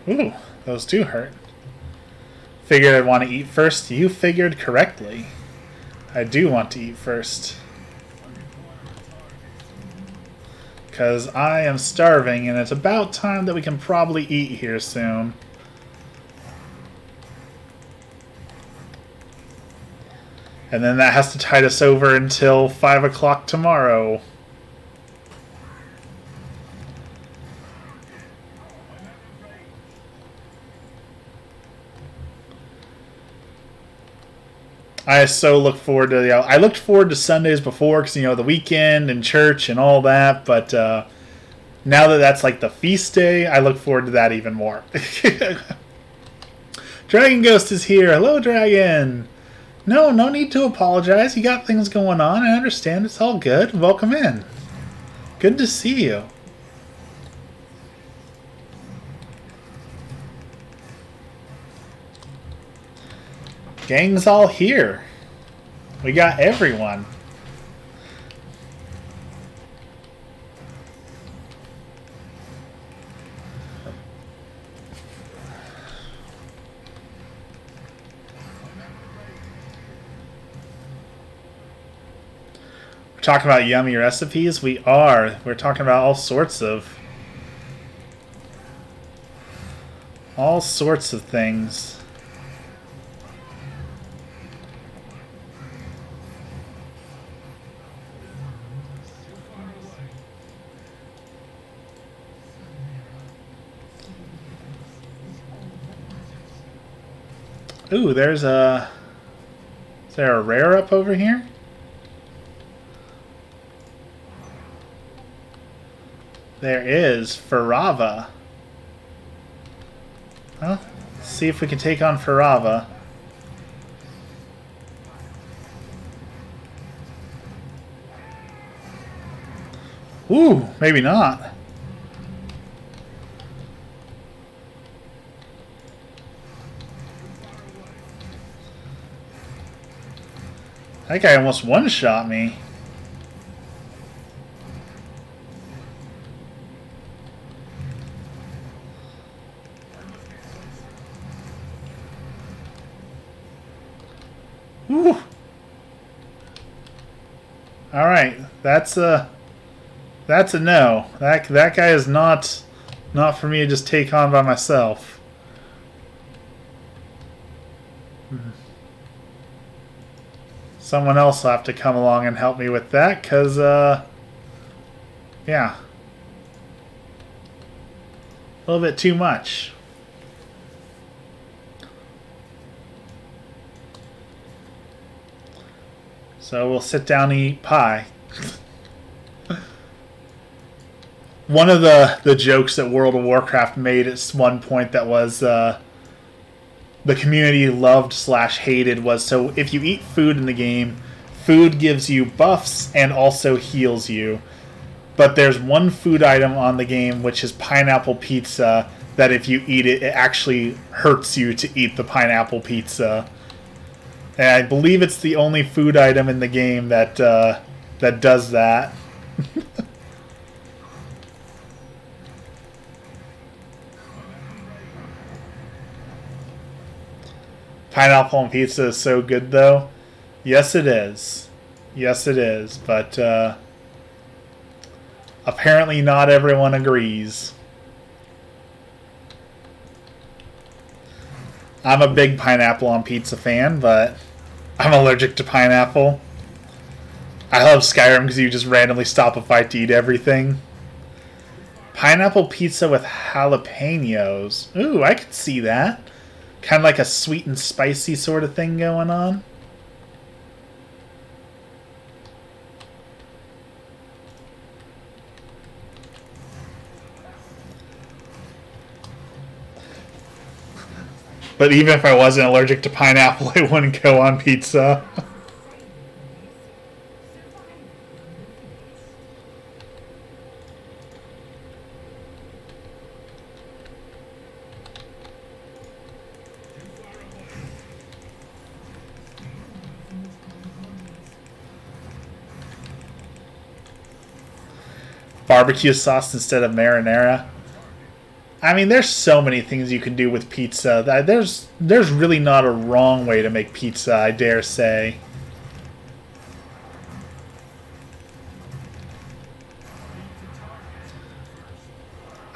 Ooh, those do hurt. Figured I'd want to eat first. You figured correctly. I do want to eat first. Because I am starving, and it's about time that we can probably eat here soon. And then that has to tide us over until 5 o'clock tomorrow. I so look forward to I looked forward to Sundays before because, the weekend and church and all that. But now that that's like the feast day, I look forward to that even more. Dragon Ghost is here. Hello, Dragon. No need to apologize. You got things going on. I understand. It's all good. Welcome in. Good to see you. Gang's all here. We got everyone. We're talking about yummy recipes. We are. We're talking about all sorts of things. Ooh, there's a... Is there a rare up over here? There is. Farava. Well, let's see if we can take on Farava. Ooh, maybe not. That guy almost one-shot me. Ooh. All right, that's a no. That guy is not for me to just take on by myself. Someone else will have to come along and help me with that, because yeah, a little bit too much. So we'll sit down and eat pie. One of the jokes that World of Warcraft made at one point that was the community loved / hated was, so if you eat food in the game, food gives you buffs and also heals you. But there's one food item on the game, which is pineapple pizza, that if you eat it, it actually hurts you to eat the pineapple pizza. And I believe it's the only food item in the game that that does that. Pineapple on pizza is so good, though. Yes, it is. Yes, it is. But apparently not everyone agrees. I'm a big pineapple on pizza fan, but I'm allergic to pineapple. I love Skyrim because you just randomly stop a fight to eat everything. Pineapple pizza with jalapenos. Ooh, I could see that. Kind of like a sweet and spicy sort of thing going on. But even if I wasn't allergic to pineapple, it wouldn't go on pizza. Barbecue sauce instead of marinara. I mean, there's so many things you can do with pizza. There's really not a wrong way to make pizza, I dare say.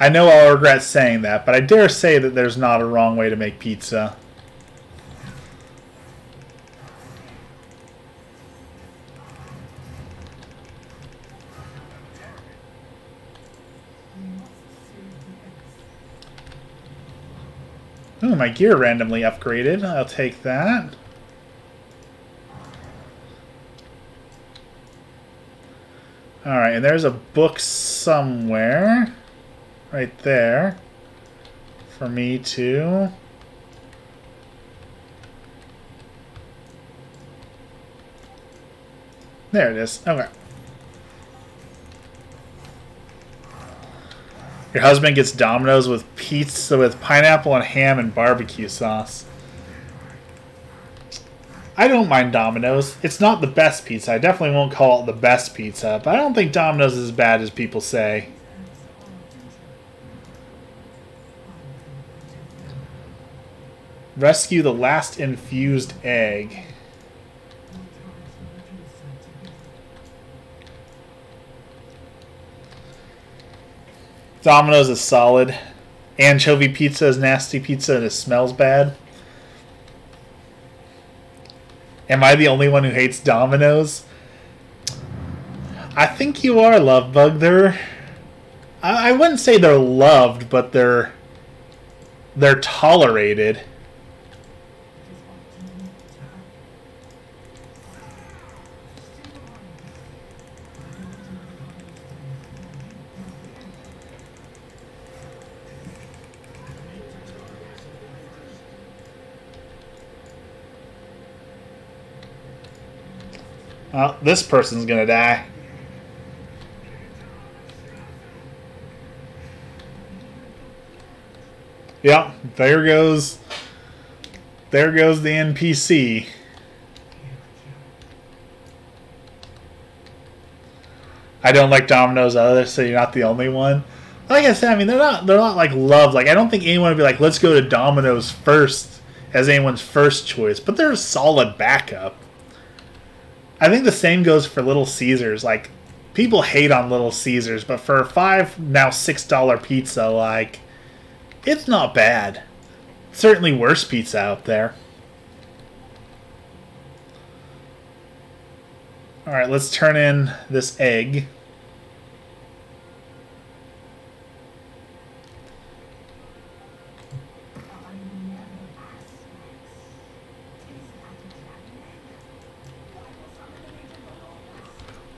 I know I'll regret saying that, but I dare say that there's not a wrong way to make pizza. Ooh, my gear randomly upgraded. I'll take that. Alright, and there's a book somewhere. Right there. For me to... There it is. Okay. Your husband gets Domino's with pizza with pineapple and ham and barbecue sauce. I don't mind Domino's. It's not the best pizza. I definitely won't call it the best pizza, but I don't think Domino's is as bad as people say. Rescue the last infused egg. Domino's is solid. Anchovy pizza is nasty pizza and it smells bad. Am I the only one who hates Domino's? I think you are, Lovebug. I wouldn't say they're loved, but they're tolerated. Well, this person's gonna die. Yeah, there goes the NPC. I don't like Domino's either, so you're not the only one. Like I said, I mean they're not like loved. Like I don't think anyone would be like, let's go to Domino's first as anyone's first choice, but they're a solid backup. I think the same goes for Little Caesars. Like people hate on Little Caesars, but for a now $6 pizza, like it's not bad. Certainly worse pizza out there. Alright, let's turn in this egg.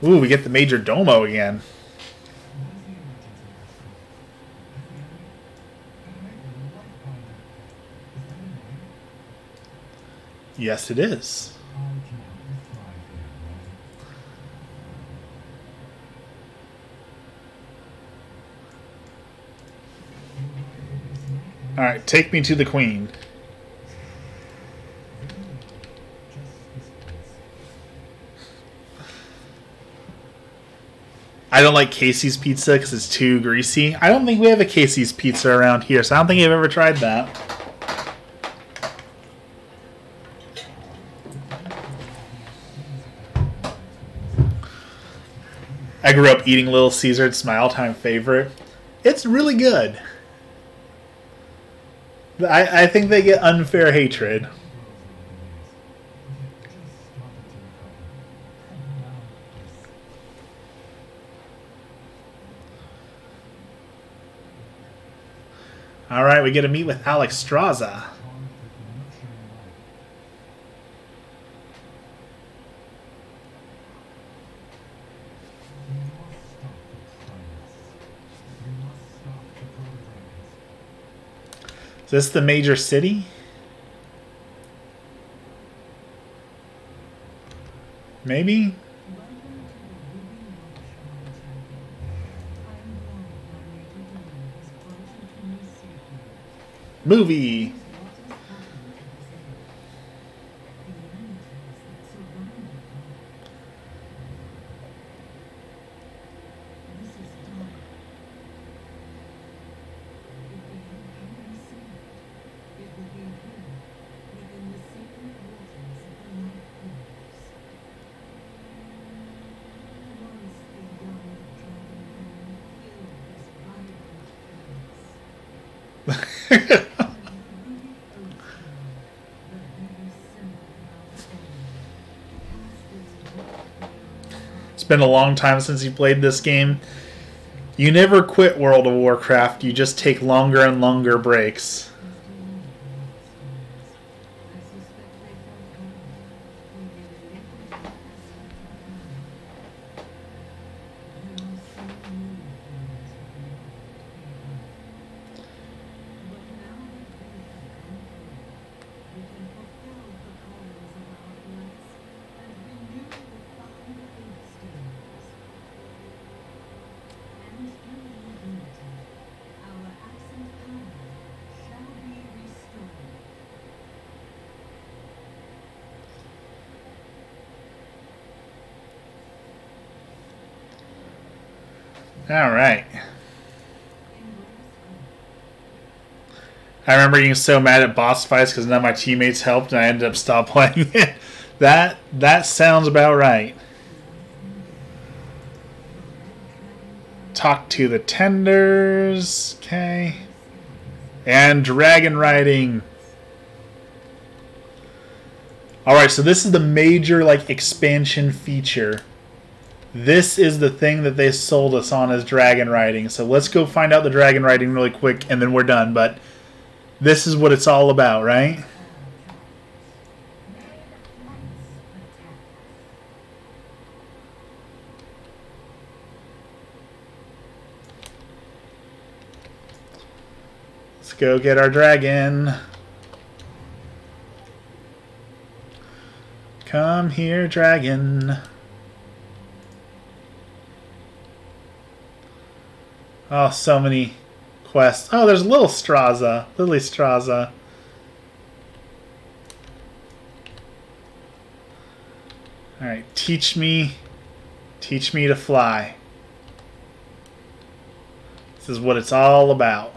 Ooh, we get the Major Domo again. Yes, it is. Alright, take me to the Queen. I don't like Casey's pizza because it's too greasy. I don't think we have a Casey's pizza around here, so I don't think I've ever tried that. I grew up eating Little Caesar. It's my all-time favorite. It's really good. I think they get unfair hatred. Alright, we get to meet with Alex Straza. Is this the major city? Maybe? Movie! It's been a long time since you played this game. You never quit World of Warcraft, you just take longer and longer breaks. Alright. I remember getting so mad at boss fights because none of my teammates helped and I ended up stop playing it. That sounds about right. Talk to the tenders. Okay. And dragon riding. Alright, so this is the major expansion feature. This is the thing that they sold us on as dragon riding. So let's go find out the dragon riding really quick and then we're done. But this is what it's all about, right? Let's go get our dragon. Come here, dragon. Oh, so many quest. Oh, there's little Straza. Lily Straza. Alright, teach me to fly. This is what it's all about.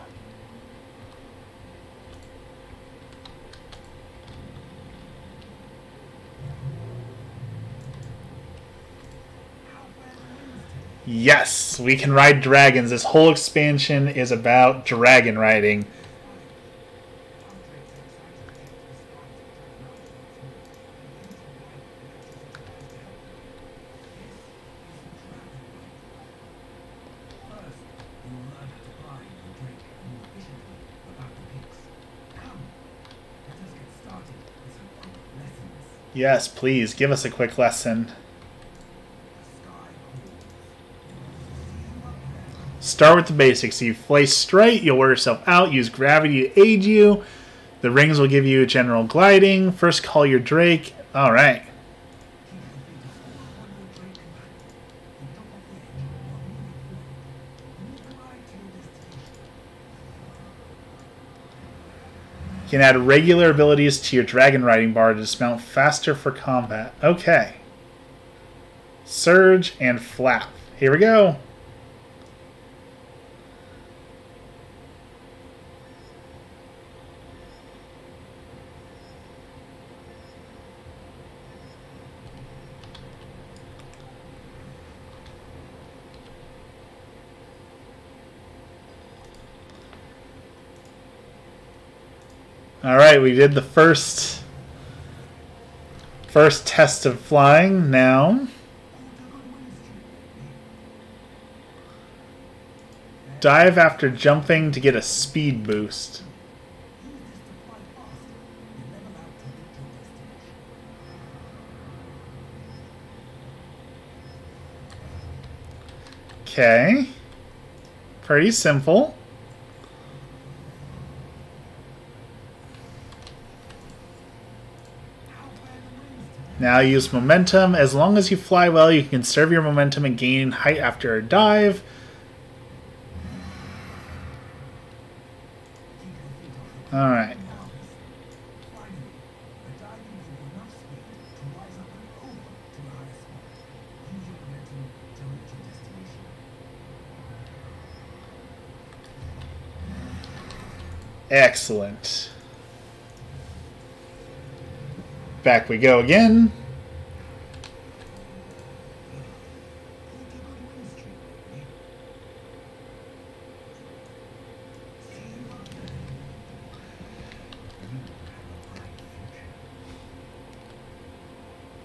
Yes, we can ride dragons. This whole expansion is about dragon riding. Yes, please, give us a quick lesson. Start with the basics. You fly straight, you'll wear yourself out, use gravity to aid you. The rings will give you general gliding. First call your Drake. Alright. You can add regular abilities to your dragon riding bar to dismount faster for combat. Okay. Surge and flap. Here we go. Alright, we did the first test of flying. Now, dive after jumping to get a speed boost. Okay. Pretty simple. Now use momentum. As long as you fly well, you can conserve your momentum and gain height after a dive. Alright. Excellent. Back we go again.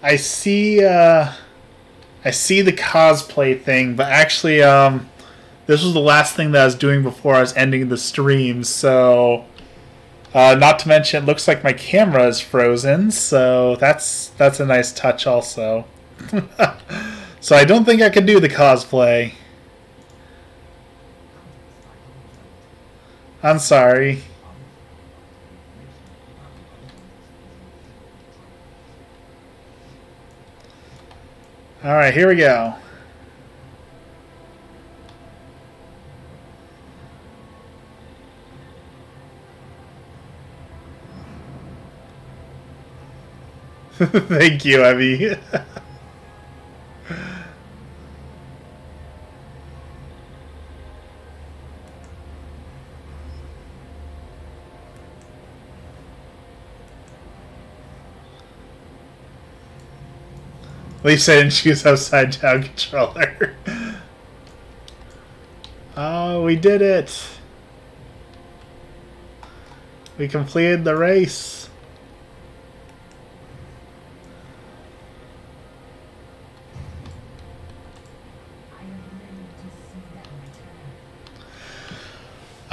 I see the cosplay thing, but actually this was the last thing that I was doing before I was ending the stream, so not to mention, it looks like my camera is frozen, so that's a nice touch also. So I don't think I can do the cosplay. I'm sorry. Alright, here we go. Thank you, Evie. At least I didn't choose upside down controller. Oh, we did it. We completed the race.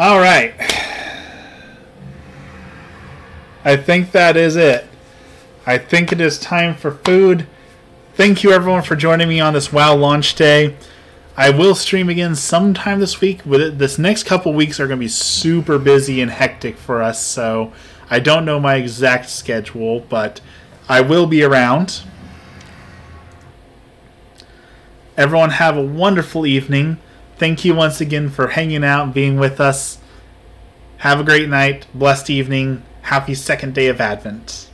All right. I think that is it. I think it is time for food. Thank you everyone for joining me on this WoW launch day. I will stream again sometime this week. This next couple weeks are going to be super busy and hectic for us, so I don't know my exact schedule, but I will be around. Everyone have a wonderful evening. Thank you once again for hanging out and being with us. Have a great night, blessed evening, happy second day of Advent.